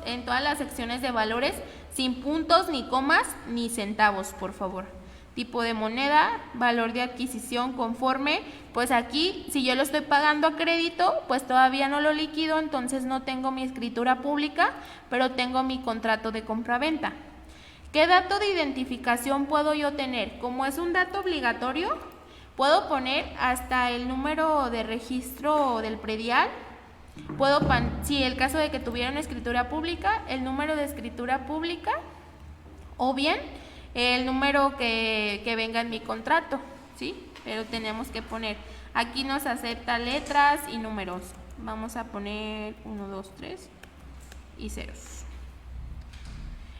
las secciones de valores, sin puntos, ni comas, ni centavos, por favor. Tipo de moneda, valor de adquisición conforme, pues aquí, si yo lo estoy pagando a crédito, pues todavía no lo liquido, entonces no tengo mi escritura pública, pero tengo mi contrato de compraventa. ¿Qué dato de identificación puedo yo tener? Como es un dato obligatorio, puedo poner hasta el número de registro del predial. Si el caso de que tuviera una escritura pública, el número de escritura pública, o bien el número que venga en mi contrato, ¿sí? Pero tenemos que poner, aquí nos acepta letras y números. Vamos a poner 1, 2, 3 y ceros.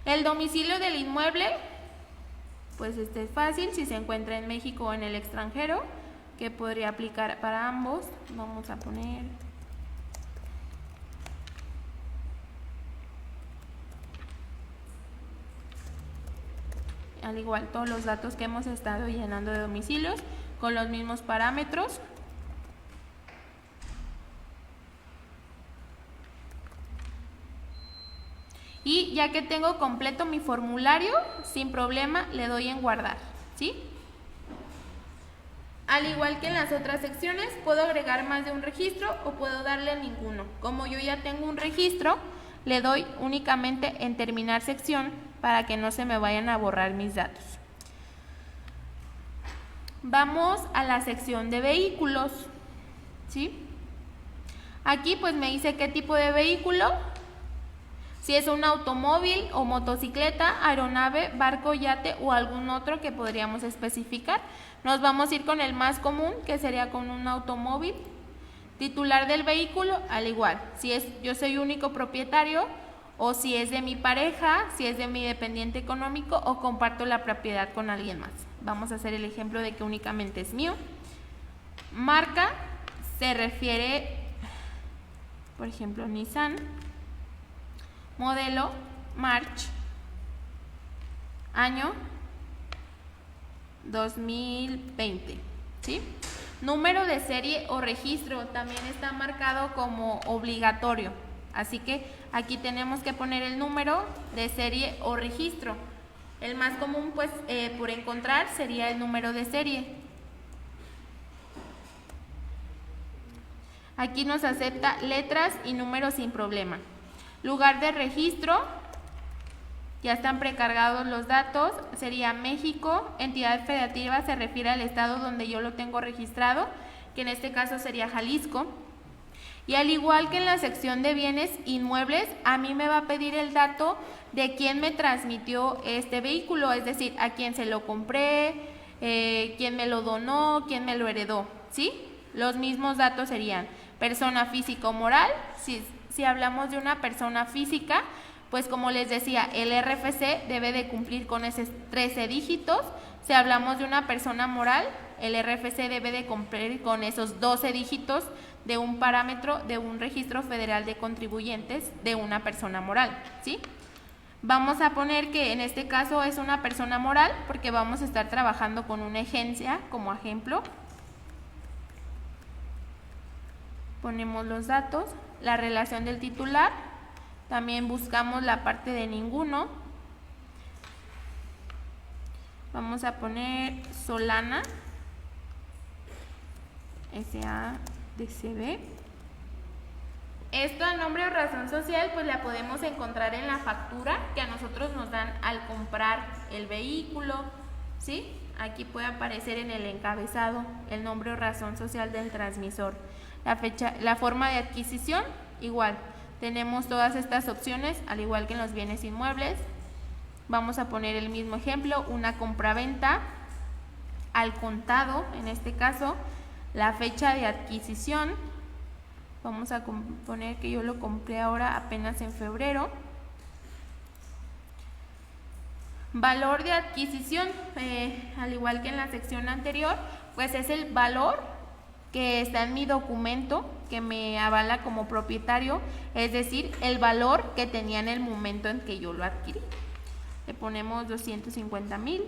El domicilio del inmueble, pues este es fácil, si se encuentra en México o en el extranjero, que podría aplicar para ambos. Vamos a poner al igual todos los datos que hemos estado llenando de domicilios con los mismos parámetros. Y ya que tengo completo mi formulario, sin problema le doy en guardar, ¿sí? Al igual que en las otras secciones, puedo agregar más de un registro o puedo darle a ninguno. Como yo ya tengo un registro, le doy únicamente en terminar sección para que no se me vayan a borrar mis datos. Vamos a la sección de vehículos, ¿sí? Aquí pues me dice qué tipo de vehículo. Si es un automóvil o motocicleta, aeronave, barco, yate o algún otro que podríamos especificar. Nos vamos a ir con el más común, que sería con un automóvil. Titular del vehículo, al igual, si es yo soy único propietario o si es de mi pareja, si es de mi dependiente económico o comparto la propiedad con alguien más. Vamos a hacer el ejemplo de que únicamente es mío. Marca se refiere, por ejemplo, Nissan. Modelo, March. Año, 2020, ¿sí? Número de serie o registro también está marcado como obligatorio, así que aquí tenemos que poner el número de serie o registro. El más común, pues, por encontrar sería el número de serie. Aquí nos acepta letras y números sin problema. Lugar de registro, ya están precargados los datos, sería México. Entidad federativa se refiere al estado donde yo lo tengo registrado, que en este caso sería Jalisco. Y al igual que en la sección de bienes inmuebles, a mí me va a pedir el dato de quién me transmitió este vehículo, es decir, a quién se lo compré, quién me lo donó, quién me lo heredó, ¿sí? Los mismos datos serían persona física o moral. Si hablamos de una persona física, pues como les decía, el RFC debe de cumplir con esos 13 dígitos. Si hablamos de una persona moral, el RFC debe de cumplir con esos 12 dígitos de un parámetro de un registro federal de contribuyentes de una persona moral, ¿sí? Vamos a poner que en este caso es una persona moral porque vamos a estar trabajando con una agencia como ejemplo. Ponemos los datos, la relación del titular, también buscamos la parte de ninguno. Vamos a poner Solana, SADCB. Esto a nombre o razón social pues la podemos encontrar en la factura que a nosotros nos dan al comprar el vehículo, ¿sí? Aquí puede aparecer en el encabezado el nombre o razón social del transmisor. La fecha, la forma de adquisición, igual. Tenemos todas estas opciones, al igual que en los bienes inmuebles. Vamos a poner el mismo ejemplo, una compraventa al contado, en este caso, la fecha de adquisición. Vamos a poner que yo lo compré ahora apenas en febrero. Valor de adquisición, al igual que en la sección anterior, pues es el valor que está en mi documento que me avala como propietario, es decir, el valor que tenía en el momento en que yo lo adquirí. Le ponemos 250,000,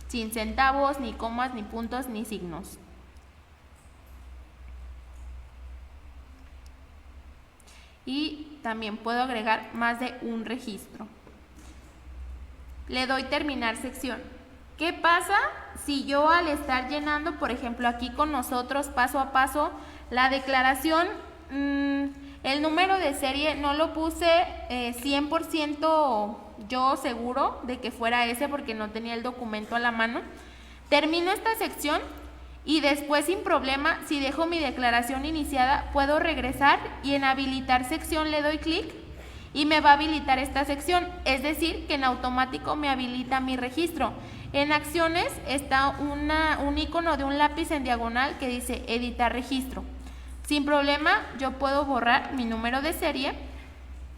sin centavos, ni comas, ni puntos, ni signos. Y también puedo agregar más de un registro. Le doy terminar sección. ¿Qué pasa si yo al estar llenando, por ejemplo, aquí con nosotros paso a paso, la declaración, el número de serie no lo puse 100% yo seguro de que fuera ese porque no tenía el documento a la mano? Termino esta sección y después sin problema, si dejo mi declaración iniciada, puedo regresar y en habilitar sección le doy clic y me va a habilitar esta sección, es decir, que en automático me habilita mi registro. En acciones está un icono de un lápiz en diagonal que dice editar registro. Sin problema yo puedo borrar mi número de serie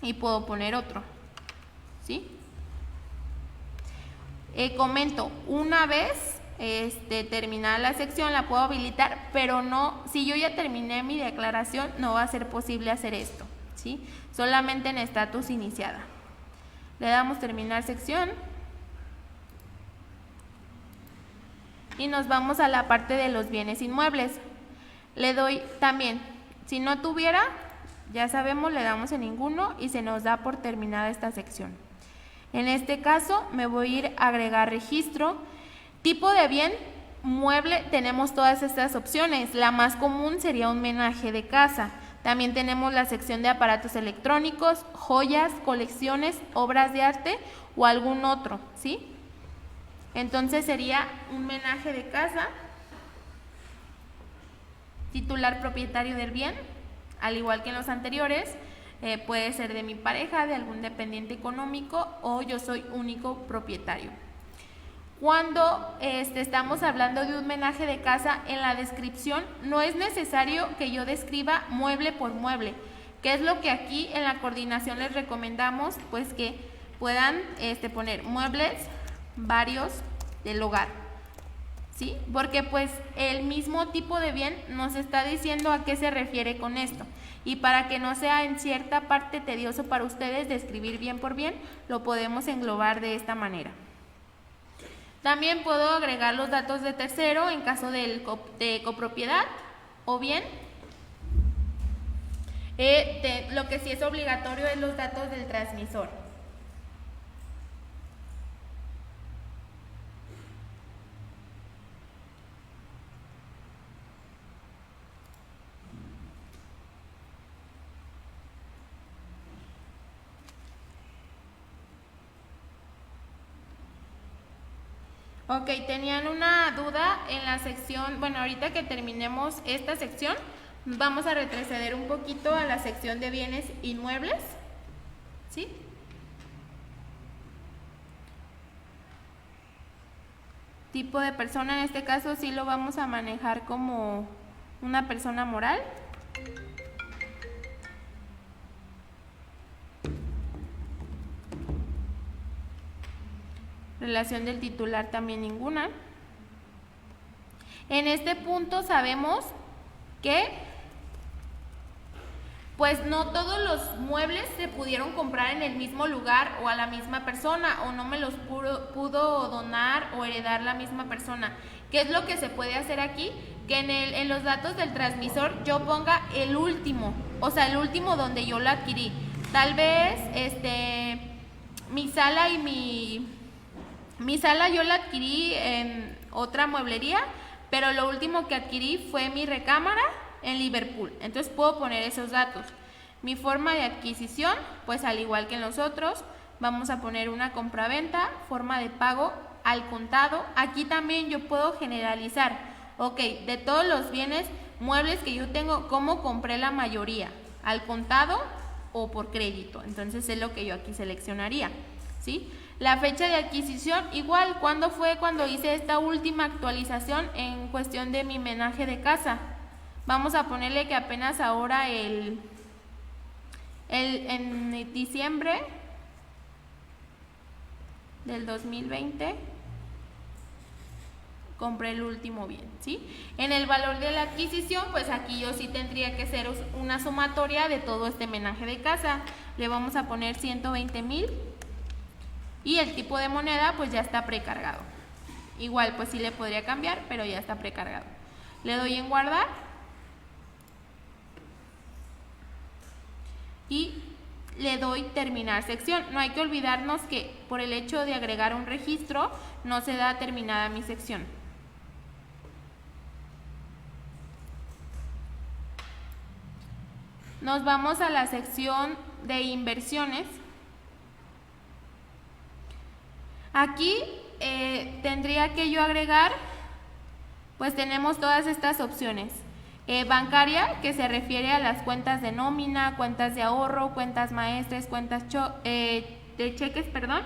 y puedo poner otro, ¿sí? Comento, una vez terminada la sección la puedo habilitar, pero no, si yo ya terminé mi declaración no va a ser posible hacer esto, ¿sí? Solamente en estatus iniciada. Le damos terminar sección y nos vamos a la parte de los bienes inmuebles. Le doy también, si no tuviera, ya sabemos, le damos en ninguno y se nos da por terminada esta sección. En este caso me voy a ir a agregar registro. Tipo de bien mueble, tenemos todas estas opciones. La más común sería un menaje de casa. También tenemos la sección de aparatos electrónicos, joyas, colecciones, obras de arte o algún otro, ¿sí? Entonces sería un menaje de casa, titular propietario del bien, al igual que en los anteriores. puede ser de mi pareja, de algún dependiente económico o yo soy único propietario. Cuando estamos hablando de un menaje de casa, en la descripción no es necesario que yo describa mueble por mueble, que es lo que aquí en la coordinación les recomendamos, pues que puedan poner muebles varios del hogar, ¿sí? Porque pues el mismo tipo de bien nos está diciendo a qué se refiere con esto. Y para que no sea en cierta parte tedioso para ustedes describir bien por bien, lo podemos englobar de esta manera. También puedo agregar los datos de tercero en caso de copropiedad o bien lo que sí es obligatorio es los datos del transmisor. Ok, tenían una duda en la sección, bueno, ahorita que terminemos esta sección, vamos a retroceder un poquito a la sección de bienes inmuebles, ¿sí? Tipo de persona, en este caso sí lo vamos a manejar como una persona moral. Relación del titular también ninguna. En este punto sabemos que pues no todos los muebles se pudieron comprar en el mismo lugar o a la misma persona, o no me los pudo donar o heredar la misma persona. ¿Qué es lo que se puede hacer aquí? Que en los datos del transmisor yo ponga el último, o sea, el último donde yo lo adquirí. Tal vez mi sala y mi sala yo la adquirí en otra mueblería, pero lo último que adquirí fue mi recámara en Liverpool. Entonces puedo poner esos datos. Mi forma de adquisición, pues al igual que en los otros, vamos a poner una compraventa, forma de pago al contado. Aquí también yo puedo generalizar. Ok, de todos los bienes muebles que yo tengo, ¿cómo compré la mayoría? ¿Al contado o por crédito? Entonces es lo que yo aquí seleccionaría, ¿sí? La fecha de adquisición, igual, ¿cuándo fue cuando hice esta última actualización en cuestión de mi menaje de casa? Vamos a ponerle que apenas ahora en diciembre del 2020 compré el último bien, ¿sí? En el valor de la adquisición, pues aquí yo sí tendría que hacer una sumatoria de todo este menaje de casa. Le vamos a poner 120,000 y el tipo de moneda pues ya está precargado. Igual pues sí le podría cambiar, pero ya está precargado. Le doy en guardar y le doy terminar sección. No hay que olvidarnos que por el hecho de agregar un registro no se da terminada mi sección. Nos vamos a la sección de inversiones. Aquí tendría que yo agregar, pues tenemos todas estas opciones. Bancaria, que se refiere a las cuentas de nómina, cuentas de ahorro, cuentas maestres, cuentas de cheques, perdón.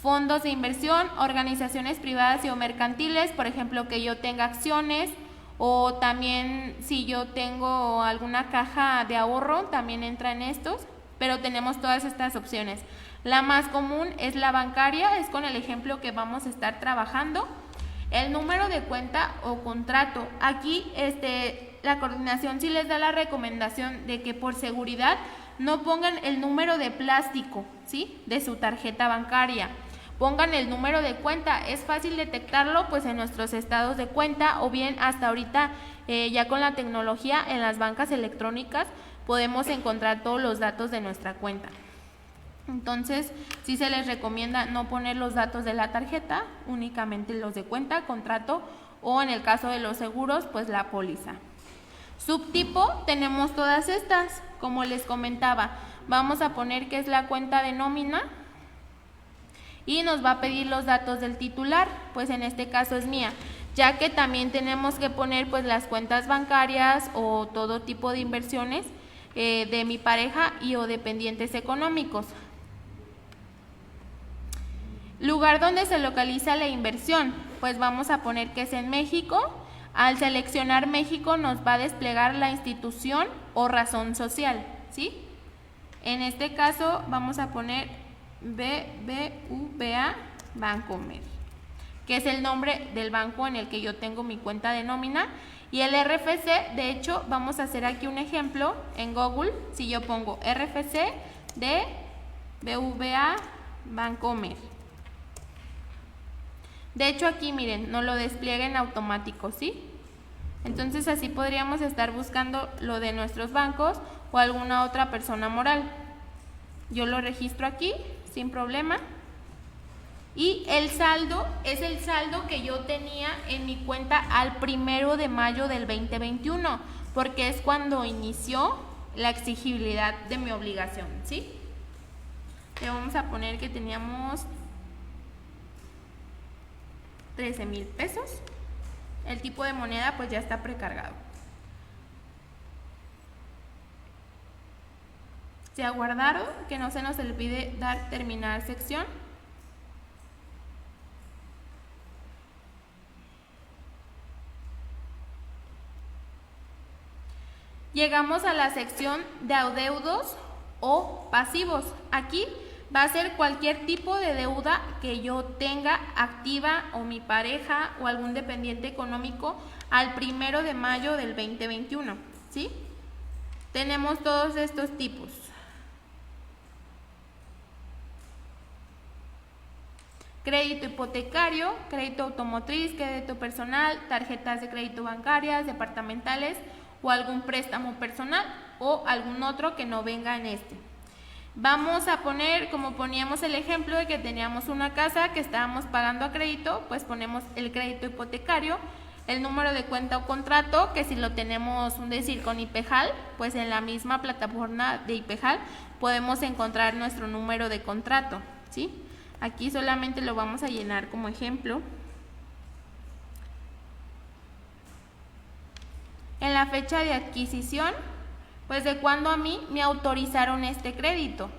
Fondos de inversión, organizaciones privadas y o mercantiles, por ejemplo, que yo tenga acciones, o también si yo tengo alguna caja de ahorro, también entra en estos, pero tenemos todas estas opciones. La más común es la bancaria, es con el ejemplo que vamos a estar trabajando. El número de cuenta o contrato, aquí la coordinación sí les da la recomendación de que por seguridad no pongan el número de plástico, ¿sí?, de su tarjeta bancaria. Pongan el número de cuenta, es fácil detectarlo pues en nuestros estados de cuenta, o bien hasta ahorita ya con la tecnología en las bancas electrónicas podemos encontrar todos los datos de nuestra cuenta. Entonces sí se les recomienda no poner los datos de la tarjeta, únicamente los de cuenta, contrato, o en el caso de los seguros pues la póliza. Subtipo, tenemos todas estas, como les comentaba, vamos a poner que es la cuenta de nómina y nos va a pedir los datos del titular, pues en este caso es mía, ya que también tenemos que poner pues las cuentas bancarias o todo tipo de inversiones de mi pareja y o dependientes económicos. Lugar donde se localiza la inversión, pues vamos a poner que es en México. Al seleccionar México nos va a desplegar la institución o razón social, ¿sí? En este caso vamos a poner BBVA Bancomer, que es el nombre del banco en el que yo tengo mi cuenta de nómina. Y el RFC, de hecho, vamos a hacer aquí un ejemplo en Google. Si yo pongo RFC de BBVA Bancomer, de hecho aquí miren, no lo despliega en automático, ¿sí? Entonces así podríamos estar buscando lo de nuestros bancos o alguna otra persona moral. Yo lo registro aquí sin problema. Y el saldo es el saldo que yo tenía en mi cuenta al 1 de mayo del 2021, porque es cuando inició la exigibilidad de mi obligación, ¿sí? Le vamos a poner que teníamos 13,000 pesos. El tipo de moneda pues ya está precargado. Se aguardaron, que no se nos olvide dar terminar sección. Llegamos a la sección de adeudos o pasivos. Aquí va a ser cualquier tipo de deuda que yo tenga activa o mi pareja o algún dependiente económico al 1 de mayo del 2021, ¿sí? Tenemos todos estos tipos. Crédito hipotecario, crédito automotriz, crédito personal, tarjetas de crédito bancarias, departamentales o algún préstamo personal o algún otro que no venga en este. Vamos a poner, como poníamos el ejemplo de que teníamos una casa que estábamos pagando a crédito, pues ponemos el crédito hipotecario, el número de cuenta o contrato, que si lo tenemos, con IPEJAL, pues en la misma plataforma de IPEJAL podemos encontrar nuestro número de contrato, ¿sí? Aquí solamente lo vamos a llenar como ejemplo. En la fecha de adquisición, pues de cuando a mí me autorizaron este crédito.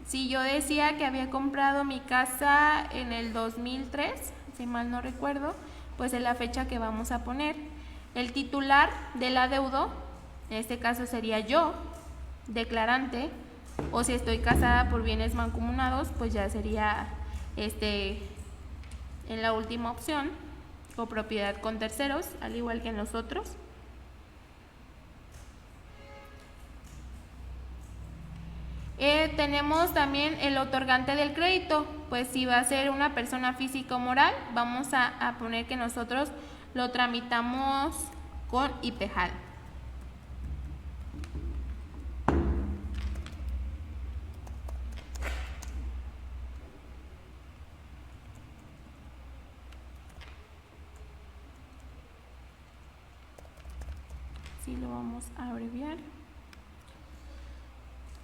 Si yo decía que había comprado mi casa en el 2003, si mal no recuerdo, pues es la fecha que vamos a poner. El titular del adeudo, en este caso sería yo, declarante, o si estoy casada por bienes mancomunados, pues ya sería en la última opción, o propiedad con terceros, al igual que en los otros. Tenemos también el otorgante del crédito, pues si va a ser una persona física o moral, vamos a poner que nosotros lo tramitamos con IPEJAL. Sí, lo vamos a abreviar.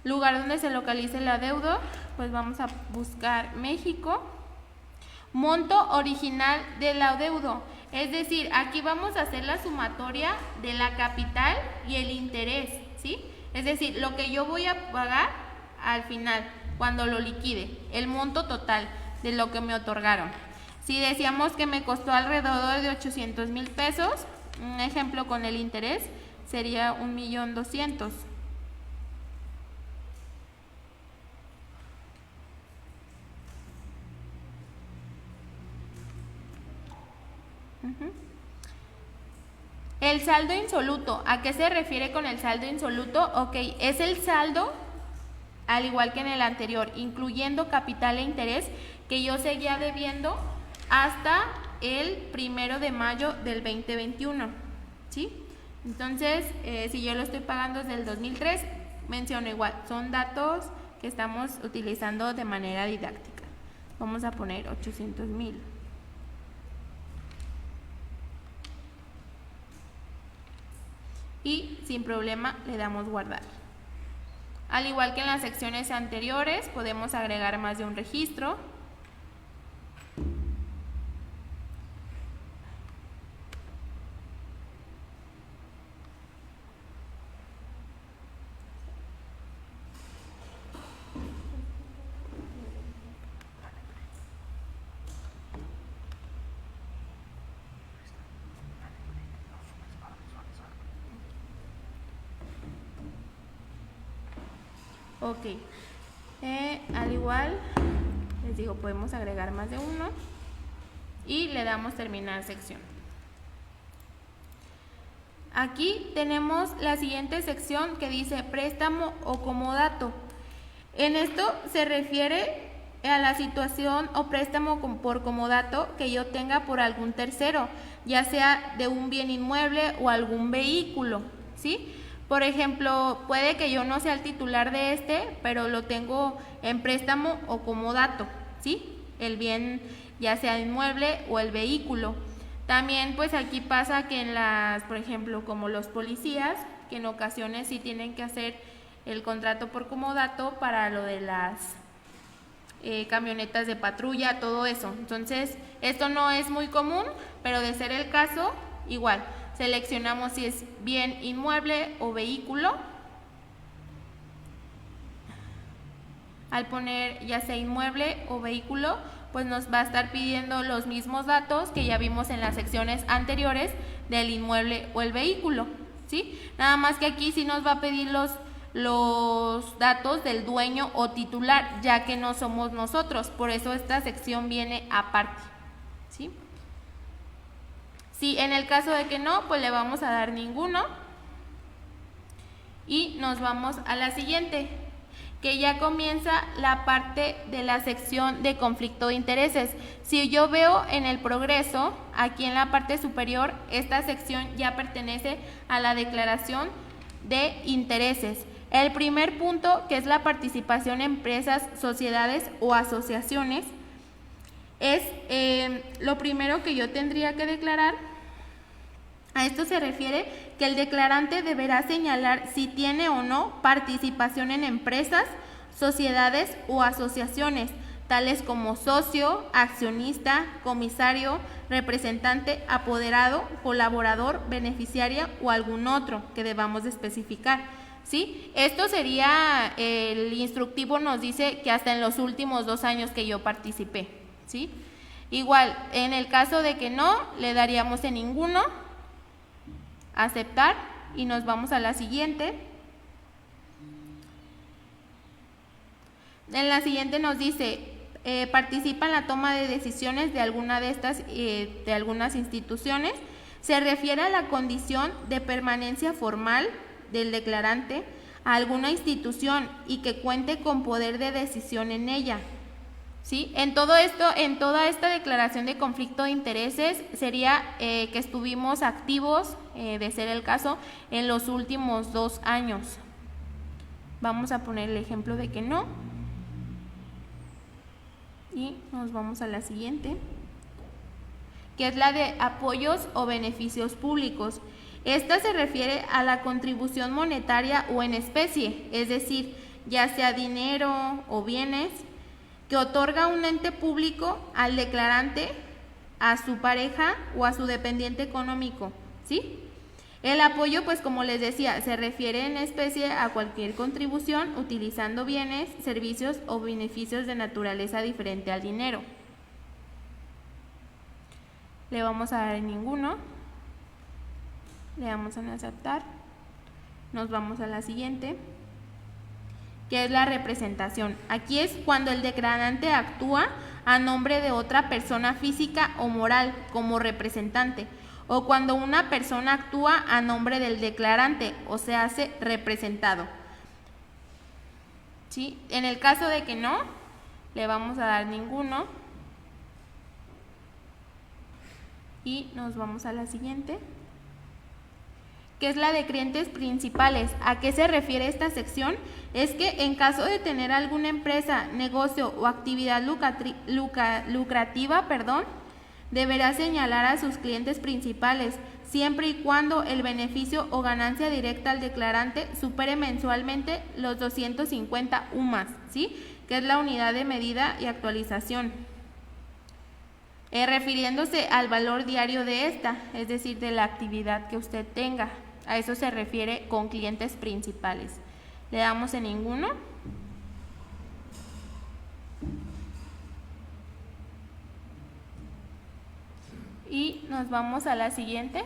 Lugar donde se localice el adeudo, pues vamos a buscar México. Monto original del adeudo, es decir, aquí vamos a hacer la sumatoria de la capital y el interés, ¿sí? Es decir, lo que yo voy a pagar al final, cuando lo liquide, el monto total de lo que me otorgaron. Si decíamos que me costó alrededor de 800,000 pesos, un ejemplo con el interés sería 1,200,000. El saldo insoluto, ¿a qué se refiere con el saldo insoluto? Ok, es el saldo, al igual que en el anterior, incluyendo capital e interés, que yo seguía debiendo hasta el 1 de mayo del 2021, ¿sí? Entonces, si yo lo estoy pagando desde el 2003, menciono igual, son datos que estamos utilizando de manera didáctica. Vamos a poner 800,000. Y sin problema le damos guardar. Al igual que en las secciones anteriores, podemos agregar más de un registro. Ok. Al igual, les digo, podemos agregar más de uno y le damos terminar sección. Aquí tenemos la siguiente sección que dice préstamo o comodato. En esto se refiere a la situación o préstamo por comodato que yo tenga por algún tercero, ya sea de un bien inmueble o algún vehículo, ¿sí? Por ejemplo, puede que yo no sea el titular de este, pero lo tengo en préstamo o comodato, ¿sí? El bien ya sea inmueble o el vehículo. También pues aquí pasa que en las, por ejemplo, como los policías, que en ocasiones sí tienen que hacer el contrato por comodato para lo de las camionetas de patrulla, todo eso. Entonces, esto no es muy común, pero de ser el caso, igual, seleccionamos si es bien inmueble o vehículo. Al poner ya sea inmueble o vehículo, pues nos va a estar pidiendo los mismos datos que ya vimos en las secciones anteriores del inmueble o el vehículo, ¿sí? Nada más que aquí sí nos va a pedir los datos del dueño o titular, ya que no somos nosotros, por eso esta sección viene aparte, ¿sí? Si en el caso de que no, pues le vamos a dar ninguno y nos vamos a la siguiente, que ya comienza la parte de la sección de conflicto de intereses. Si yo veo en el progreso, aquí en la parte superior, esta sección ya pertenece a la declaración de intereses. El primer punto, que es la participación en empresas, sociedades o asociaciones, es lo primero que yo tendría que declarar. A esto se refiere que el declarante deberá señalar si tiene o no participación en empresas, sociedades o asociaciones, tales como socio, accionista, comisario, representante, apoderado, colaborador, beneficiaria o algún otro que debamos de especificar, ¿sí? Esto sería, el instructivo nos dice que hasta en los últimos 2 años que yo participé, ¿sí? Igual, en el caso de que no, le daríamos en ninguno, aceptar y nos vamos a la siguiente. En la siguiente nos dice, participa en la toma de decisiones de alguna de estas, de algunas instituciones. Se refiere a la condición de permanencia formal del declarante a alguna institución y que cuente con poder de decisión en ella, ¿sí? En todo esto, en toda esta declaración de conflicto de intereses, sería que estuvimos activos, de ser el caso, en los últimos 2 años. Vamos a poner el ejemplo de que no. Y nos vamos a la siguiente, que es la de apoyos o beneficios públicos. Esta se refiere a la contribución monetaria o en especie, es decir, ya sea dinero o bienes, que otorga un ente público al declarante, a su pareja o a su dependiente económico, ¿sí? El apoyo, pues como les decía, se refiere en especie a cualquier contribución utilizando bienes, servicios o beneficios de naturaleza diferente al dinero. Le vamos a dar en ninguno. Le damos en aceptar. Nos vamos a la siguiente, que es la representación. Aquí es cuando el declarante actúa a nombre de otra persona física o moral como representante, o cuando una persona actúa a nombre del declarante o se hace representado, ¿sí? En el caso de que no, le vamos a dar ninguno y nos vamos a la siguiente, que es la de clientes principales. ¿A qué se refiere esta sección? Es que en caso de tener alguna empresa, negocio o actividad lucrativa, deberá señalar a sus clientes principales, siempre y cuando el beneficio o ganancia directa al declarante supere mensualmente los 250 UMAS, ¿sí? Que es la unidad de medida y actualización. Refiriéndose al valor diario de esta, es decir, de la actividad que usted tenga. A eso se refiere con clientes principales. Le damos en ninguno. Y nos vamos a la siguiente,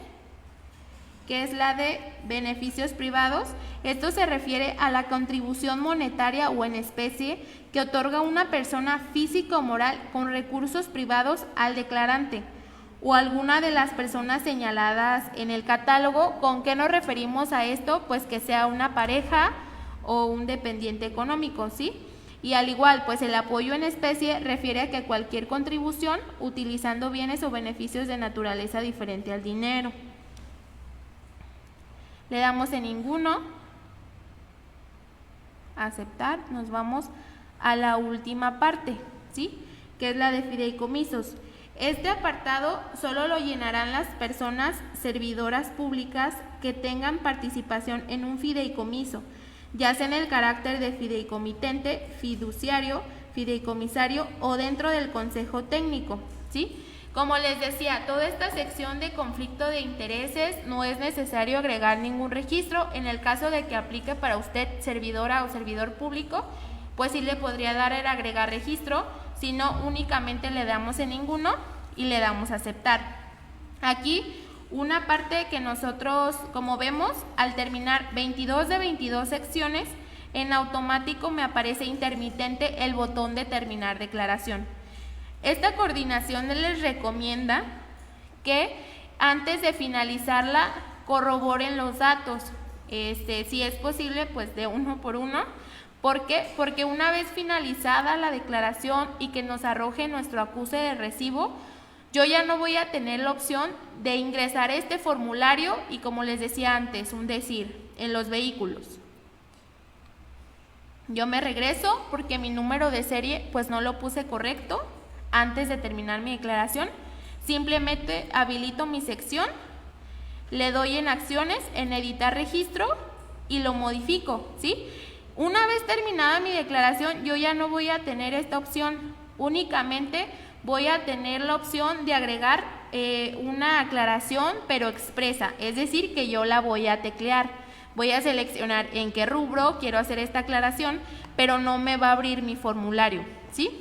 que es la de beneficios privados. Esto se refiere a la contribución monetaria o en especie que otorga una persona física o moral con recursos privados al declarante o alguna de las personas señaladas en el catálogo. ¿Con qué nos referimos a esto? Pues que sea una pareja o un dependiente económico, ¿sí? Y al igual, pues el apoyo en especie refiere a que cualquier contribución utilizando bienes o beneficios de naturaleza diferente al dinero. Le damos en ninguno, aceptar, nos vamos a la última parte, ¿sí? Que es la de fideicomisos. Este apartado solo lo llenarán las personas servidoras públicas que tengan participación en un fideicomiso, ya sea en el carácter de fideicomitente, fiduciario, fideicomisario o dentro del consejo técnico, ¿sí? Como les decía, toda esta sección de conflicto de intereses no es necesario agregar ningún registro. En el caso de que aplique para usted servidora o servidor público, pues sí le podría dar el agregar registro, si no únicamente le damos en ninguno y le damos a aceptar. Aquí una parte que nosotros, como vemos, al terminar 22 de 22 secciones, en automático me aparece intermitente el botón de terminar declaración. Esta coordinación les recomienda que antes de finalizarla corroboren los datos, si es posible pues de uno por uno. ¿Por qué? Porque una vez finalizada la declaración y que nos arroje nuestro acuse de recibo, yo ya no voy a tener la opción de ingresar este formulario y, como les decía antes, un decir, en los vehículos. Yo me regreso porque mi número de serie pues no lo puse correcto antes de terminar mi declaración. Simplemente habilito mi sección, le doy en acciones, en editar registro y lo modifico, ¿sí? Una vez terminada mi declaración, yo ya no voy a tener esta opción, únicamente voy a tener la opción de agregar una aclaración pero expresa, es decir, que yo la voy a teclear. Voy a seleccionar en qué rubro quiero hacer esta aclaración, pero no me va a abrir mi formulario, ¿sí?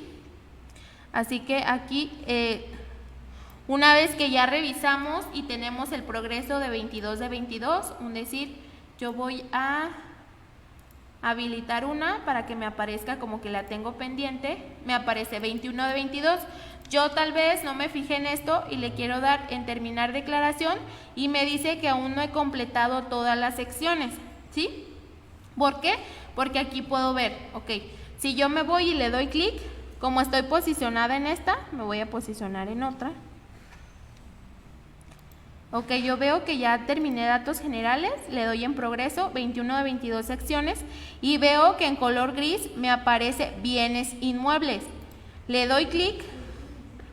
Así que aquí, una vez que ya revisamos y tenemos el progreso de 22 de 22, un decir, yo voy a habilitar una para que me aparezca como que la tengo pendiente, me aparece 21 de 22. Yo tal vez no me fijé en esto y le quiero dar en terminar declaración y me dice que aún no he completado todas las secciones, ¿sí? ¿Por qué? Porque aquí puedo ver, ok, si yo me voy y le doy clic, como estoy posicionada en esta, me voy a posicionar en otra. Ok, yo veo que ya terminé datos generales, le doy en progreso, 21 de 22 secciones y veo que en color gris me aparece bienes inmuebles. Le doy clic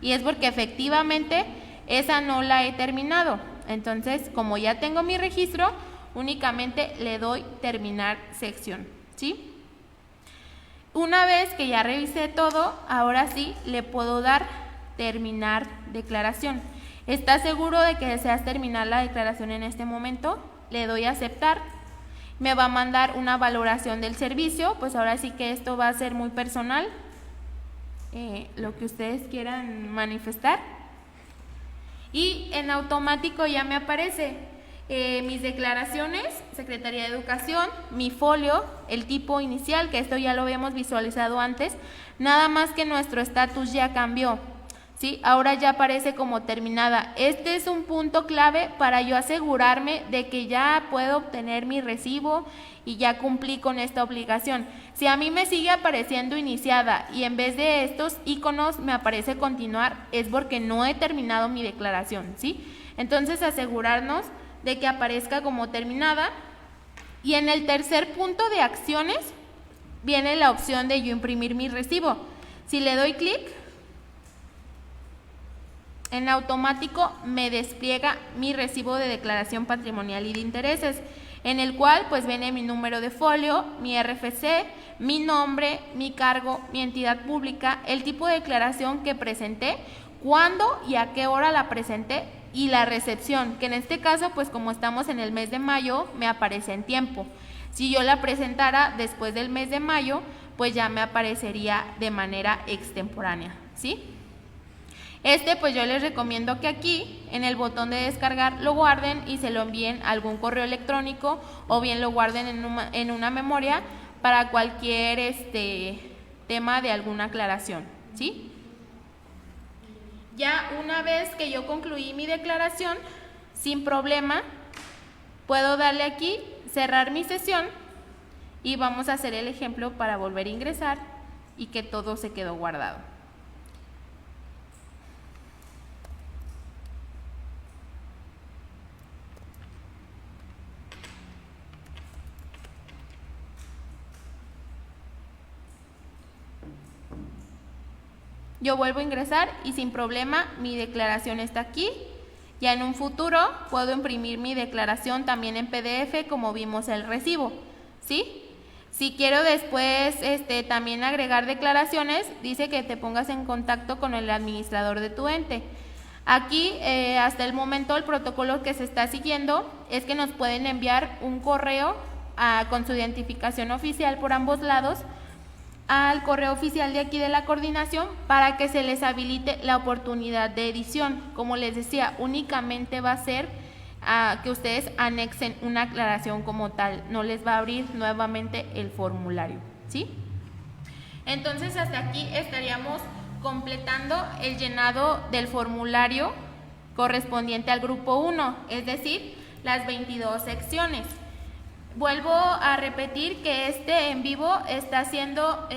y es porque efectivamente esa no la he terminado. Entonces, como ya tengo mi registro, únicamente le doy terminar sección, ¿sí? Una vez que ya revisé todo, ahora sí le puedo dar terminar declaración. ¿Está seguro de que deseas terminar la declaración en este momento? Le doy a aceptar. Me va a mandar una valoración del servicio, pues ahora sí que esto va a ser muy personal, lo que ustedes quieran manifestar. Y en automático ya me aparece mis declaraciones, Secretaría de Educación, mi folio, el tipo inicial, que esto ya lo habíamos visualizado antes, nada más que nuestro estatus ya cambió, ¿sí? Ahora ya aparece como terminada. Este es un punto clave para yo asegurarme de que ya puedo obtener mi recibo y ya cumplí con esta obligación. Si a mí me sigue apareciendo iniciada y en vez de estos iconos me aparece continuar, es porque no he terminado mi declaración, ¿sí? Entonces asegurarnos de que aparezca como terminada. Y en el tercer punto de acciones viene la opción de yo imprimir mi recibo. Si le doy clic, en automático me despliega mi recibo de declaración patrimonial y de intereses, en el cual pues viene mi número de folio, mi RFC, mi nombre, mi cargo, mi entidad pública, el tipo de declaración que presenté, cuándo y a qué hora la presenté y la recepción, que en este caso pues como estamos en el mes de mayo me aparece en tiempo. Si yo la presentara después del mes de mayo, pues ya me aparecería de manera extemporánea, ¿sí? Pues yo les recomiendo que aquí, en el botón de descargar, lo guarden y se lo envíen a algún correo electrónico o bien lo guarden en una memoria para cualquier tema de alguna aclaración, ¿sí? Ya una vez que yo concluí mi declaración, sin problema, puedo darle aquí, cerrar mi sesión y vamos a hacer el ejemplo para volver a ingresar y que todo se quedó guardado. Yo vuelvo a ingresar y sin problema mi declaración está aquí. Ya en un futuro puedo imprimir mi declaración también en PDF como vimos el recibo, ¿sí? Si quiero después también agregar declaraciones, dice que te pongas en contacto con el administrador de tu ente. Aquí hasta el momento el protocolo que se está siguiendo es que nos pueden enviar un correo con su identificación oficial por ambos lados al correo oficial de aquí de la coordinación para que se les habilite la oportunidad de edición. Como les decía, únicamente va a ser que ustedes anexen una aclaración como tal, no les va a abrir nuevamente el formulario, ¿sí? Entonces hasta aquí estaríamos completando el llenado del formulario correspondiente al grupo 1, es decir, las 22 secciones. Vuelvo a repetir que en vivo está siendo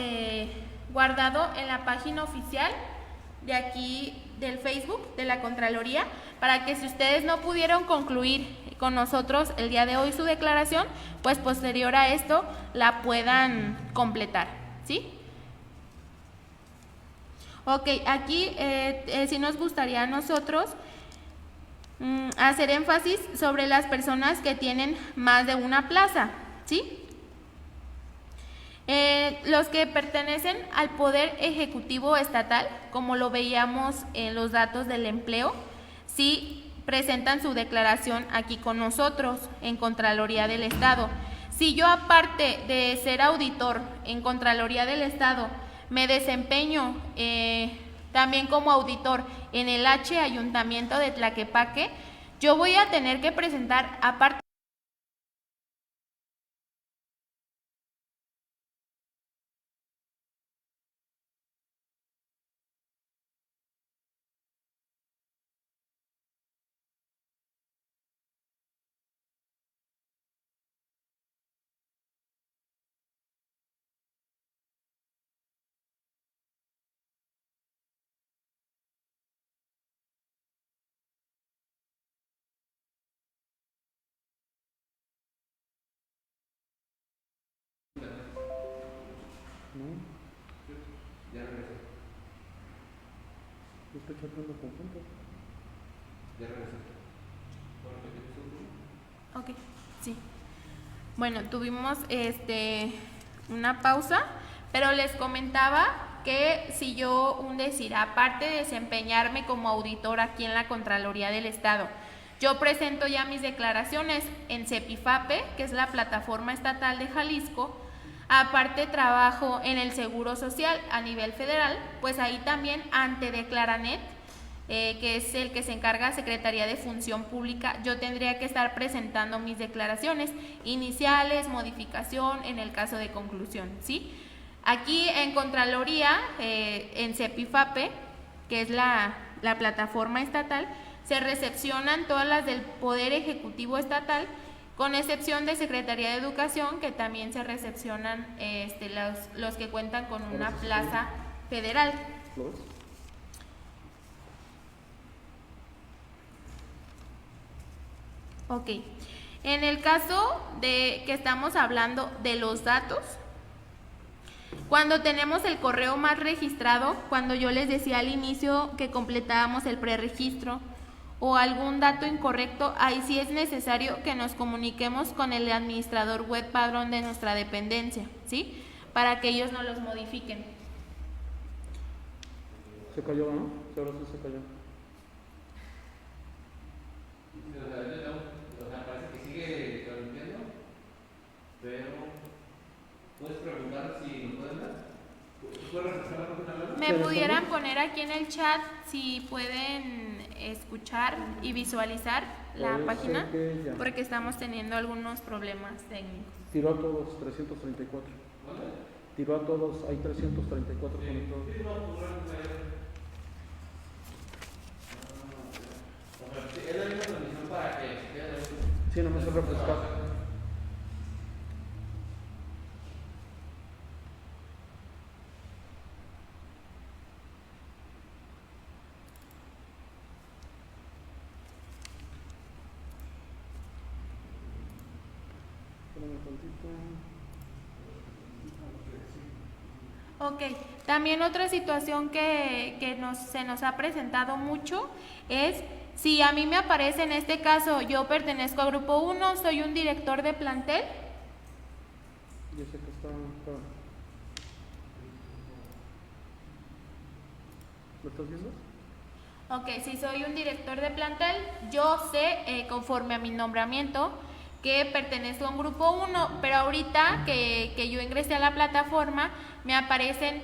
guardado en la página oficial de aquí del Facebook de la Contraloría, para que si ustedes no pudieron concluir con nosotros el día de hoy su declaración, pues posterior a esto la puedan completar, ¿sí? Ok, aquí sí nos gustaría a nosotros hacer énfasis sobre las personas que tienen más de una plaza, ¿sí? Los que pertenecen al Poder Ejecutivo Estatal, como lo veíamos en los datos del empleo, sí presentan su declaración aquí con nosotros en Contraloría del Estado. Si yo, aparte de ser auditor en Contraloría del Estado, me desempeño también como auditor en el Ayuntamiento de Tlaquepaque, yo voy a tener que presentar, aparte Ya regresé. Estoy checando conjuntos. Ya regresé. Ok, sí. Bueno, tuvimos una pausa, pero les comentaba que si yo, aparte de desempeñarme como auditor aquí en la Contraloría del Estado, yo presento ya mis declaraciones en CEPIFAPE, que es la plataforma estatal de Jalisco. Aparte trabajo en el Seguro Social a nivel federal, pues ahí también ante Declaranet, que es el que se encarga Secretaría de Función Pública, yo tendría que estar presentando mis declaraciones iniciales, modificación, en el caso de conclusión, ¿sí? Aquí en Contraloría, en CEPIFAPE, que es la plataforma estatal, se recepcionan todas las del Poder Ejecutivo Estatal, con excepción de Secretaría de Educación, que también se recepcionan los que cuentan con una plaza federal. Ok, en el caso de que estamos hablando de los datos, cuando tenemos el correo más registrado, cuando yo les decía al inicio que completábamos el preregistro o algún dato incorrecto, ahí sí es necesario que nos comuniquemos con el administrador web padrón de nuestra dependencia, ¿sí? Para que ellos nos los modifiquen. Se cayó, ¿no? Ahora sí se cayó. O sea, parece que sigue transmitiendo, pero puedes preguntar si nos pueden ver. ¿Puedes refrescar la página web? me pudieran poner aquí en el chat si pueden escuchar y visualizar la página, porque estamos teniendo algunos problemas técnicos. Tiró a todos 334. Tiró a todos, hay 334 conectados. Es la misma transmisión para que se quede. Sí, nomás es refrescar. Ok, también otra situación que se nos ha presentado mucho es si a mí me aparece en este caso, yo pertenezco al grupo 1, soy un director de plantel. Yo sé que está. ¿Lo estás viendo? Ok, si soy un director de plantel, yo sé, conforme a mi nombramiento, que pertenezco a un grupo 1, pero ahorita que yo ingresé a la plataforma, me aparecen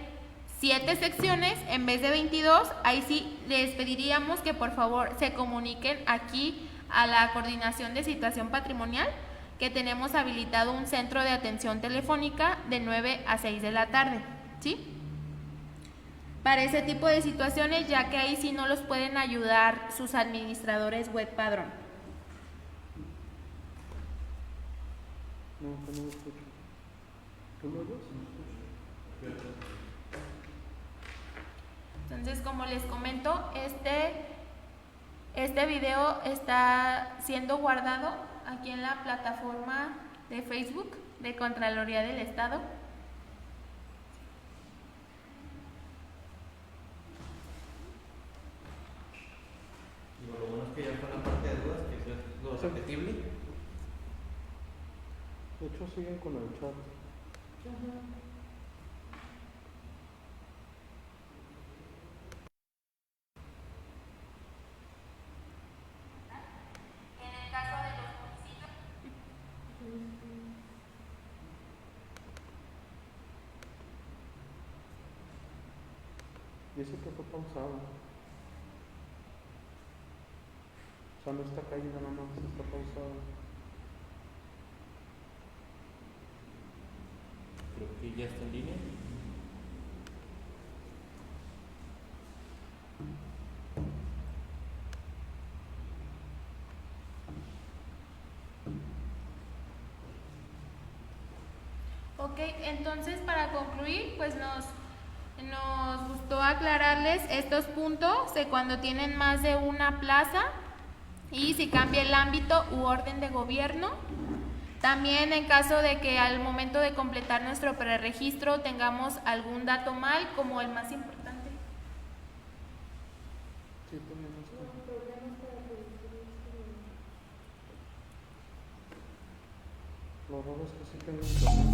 7 secciones en vez de 22. Ahí sí les pediríamos que por favor se comuniquen aquí a la coordinación de situación patrimonial, que tenemos habilitado un centro de atención telefónica de 9 a 6 de la tarde, ¿sí? Para ese tipo de situaciones, ya que ahí sí no los pueden ayudar sus administradores web padrón. No, que no lo escucho. ¿Tú lo oyes? Entonces, como les comento, este video está siendo guardado aquí en la plataforma de Facebook de Contraloría del Estado. Lo bueno es que ya fue la parte de dudas, que es lo repetible. De hecho, siguen con el chat. En el caso de los municipios. Dice que fue pausado. O sea, no está caída nada más, está pausado. Creo que ya está en línea. Ok, entonces para concluir, pues nos gustó aclararles estos puntos de cuando tienen más de una plaza y si cambia el ámbito u orden de gobierno. También en caso de que al momento de completar nuestro preregistro tengamos algún dato mal, como el más importante. Sí, tenemos lo raro es que sí tengo internet.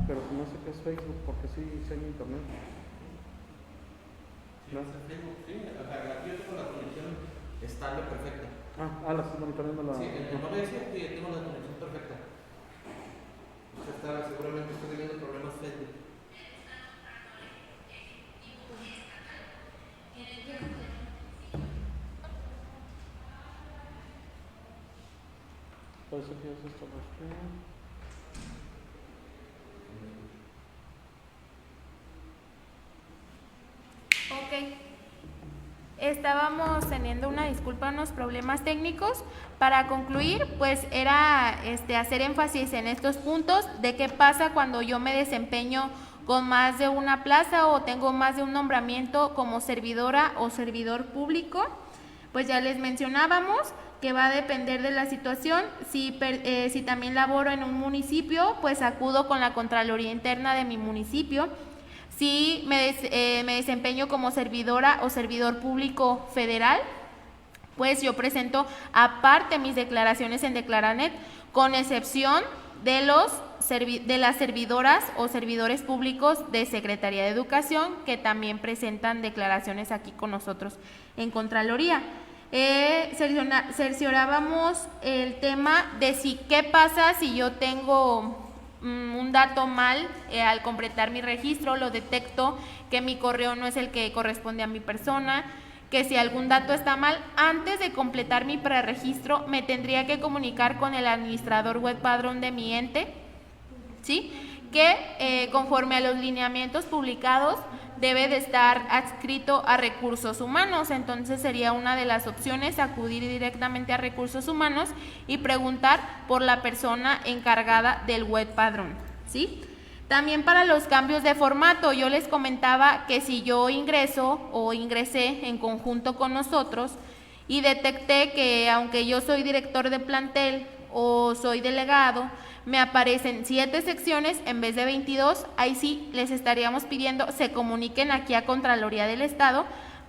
Pero no sé qué es Facebook, porque sí hay internet. Sí, sí, o sea, aquí yo tengo la conexión estable perfecta. La estoy monitoreando la. Sí, el nombre dice que tengo la conexión perfecta. Usted está, seguramente está teniendo problemas Facebook. Parece que ya se estableció. Ok. Estábamos teniendo unos problemas técnicos. Para concluir, pues era hacer énfasis en estos puntos de qué pasa cuando yo me desempeño con más de una plaza o tengo más de un nombramiento como servidora o servidor público. Pues ya les mencionábamos que va a depender de la situación. Si también laboro en un municipio, pues acudo con la Contraloría Interna de mi municipio. Si me desempeño como servidora o servidor público federal, pues yo presento aparte mis declaraciones en Declaranet, con excepción de las servidoras o servidores públicos de Secretaría de Educación, que también presentan declaraciones aquí con nosotros en Contraloría. cerciorábamos el tema de si qué pasa si yo tengo un dato mal al completar mi registro, lo detecto que mi correo no es el que corresponde a mi persona, que si algún dato está mal, antes de completar mi preregistro me tendría que comunicar con el administrador web padrón de mi ente, ¿sí? Que conforme a los lineamientos publicados debe de estar adscrito a recursos humanos. Entonces sería una de las opciones acudir directamente a recursos humanos y preguntar por la persona encargada del web padrón, ¿sí? También para los cambios de formato, yo les comentaba que si yo ingreso o ingresé en conjunto con nosotros y detecté que aunque yo soy director de plantel o soy delegado, me aparecen 7 secciones en vez de 22, ahí sí les estaríamos pidiendo se comuniquen aquí a Contraloría del Estado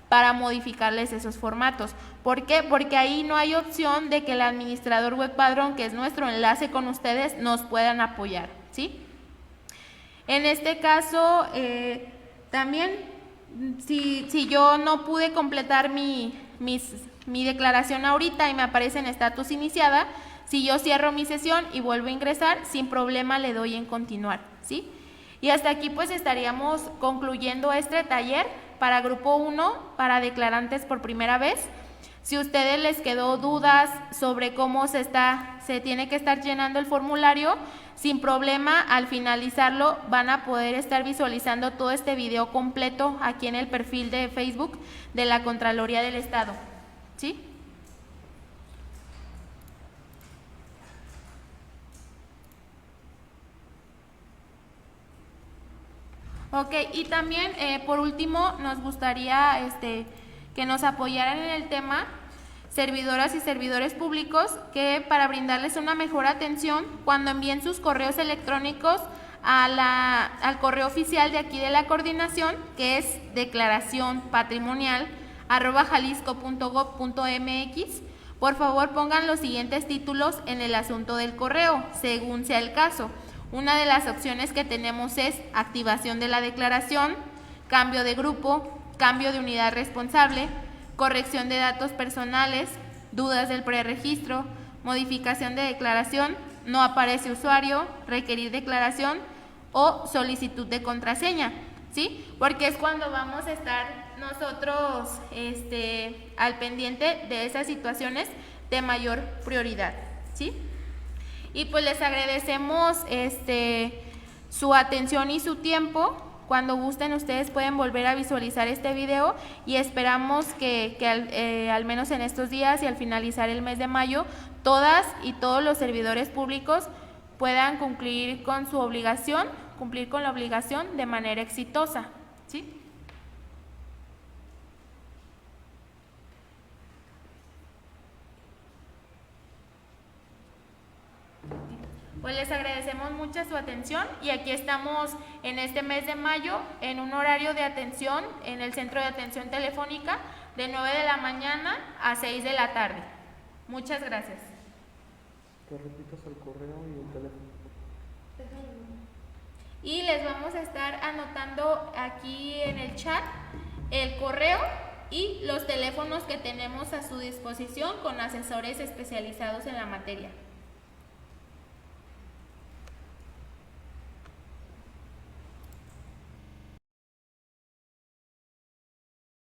para modificarles esos formatos. ¿Por qué? Porque ahí no hay opción de que el administrador web padrón, que es nuestro enlace con ustedes, nos puedan apoyar, ¿sí? En este caso, también, si yo no pude completar mi declaración ahorita y me aparece en estatus iniciada, si yo cierro mi sesión y vuelvo a ingresar, sin problema le doy en continuar, ¿sí? Y hasta aquí pues estaríamos concluyendo este taller para grupo 1, para declarantes por primera vez. Si a ustedes les quedó dudas sobre cómo se tiene que estar llenando el formulario, sin problema, al finalizarlo van a poder estar visualizando todo este video completo aquí en el perfil de Facebook de la Contraloría del Estado, ¿sí? Ok, y también por último nos gustaría que nos apoyaran en el tema servidoras y servidores públicos, que para brindarles una mejor atención cuando envíen sus correos electrónicos al correo oficial de aquí de la coordinación, que es declaración patrimonial@jalisco.gov.mx, por favor pongan los siguientes títulos en el asunto del correo, según sea el caso. Una de las opciones que tenemos es activación de la declaración, cambio de grupo, cambio de unidad responsable, corrección de datos personales, dudas del preregistro, modificación de declaración, no aparece usuario, requerir declaración o solicitud de contraseña, ¿sí? Porque es cuando vamos a estar nosotros al pendiente de esas situaciones de mayor prioridad, ¿sí? Y pues les agradecemos su atención y su tiempo. Cuando gusten ustedes pueden volver a visualizar este video y esperamos que al menos en estos días y al finalizar el mes de mayo, todas y todos los servidores públicos puedan cumplir con su obligación, cumplir con la obligación de manera exitosa, ¿sí? Pues les agradecemos mucho su atención y aquí estamos en este mes de mayo en un horario de atención en el Centro de Atención Telefónica de 9 de la mañana a 6 de la tarde. Muchas gracias. Que repitas el correo y el teléfono. Y les vamos a estar anotando aquí en el chat el correo y los teléfonos que tenemos a su disposición con asesores especializados en la materia.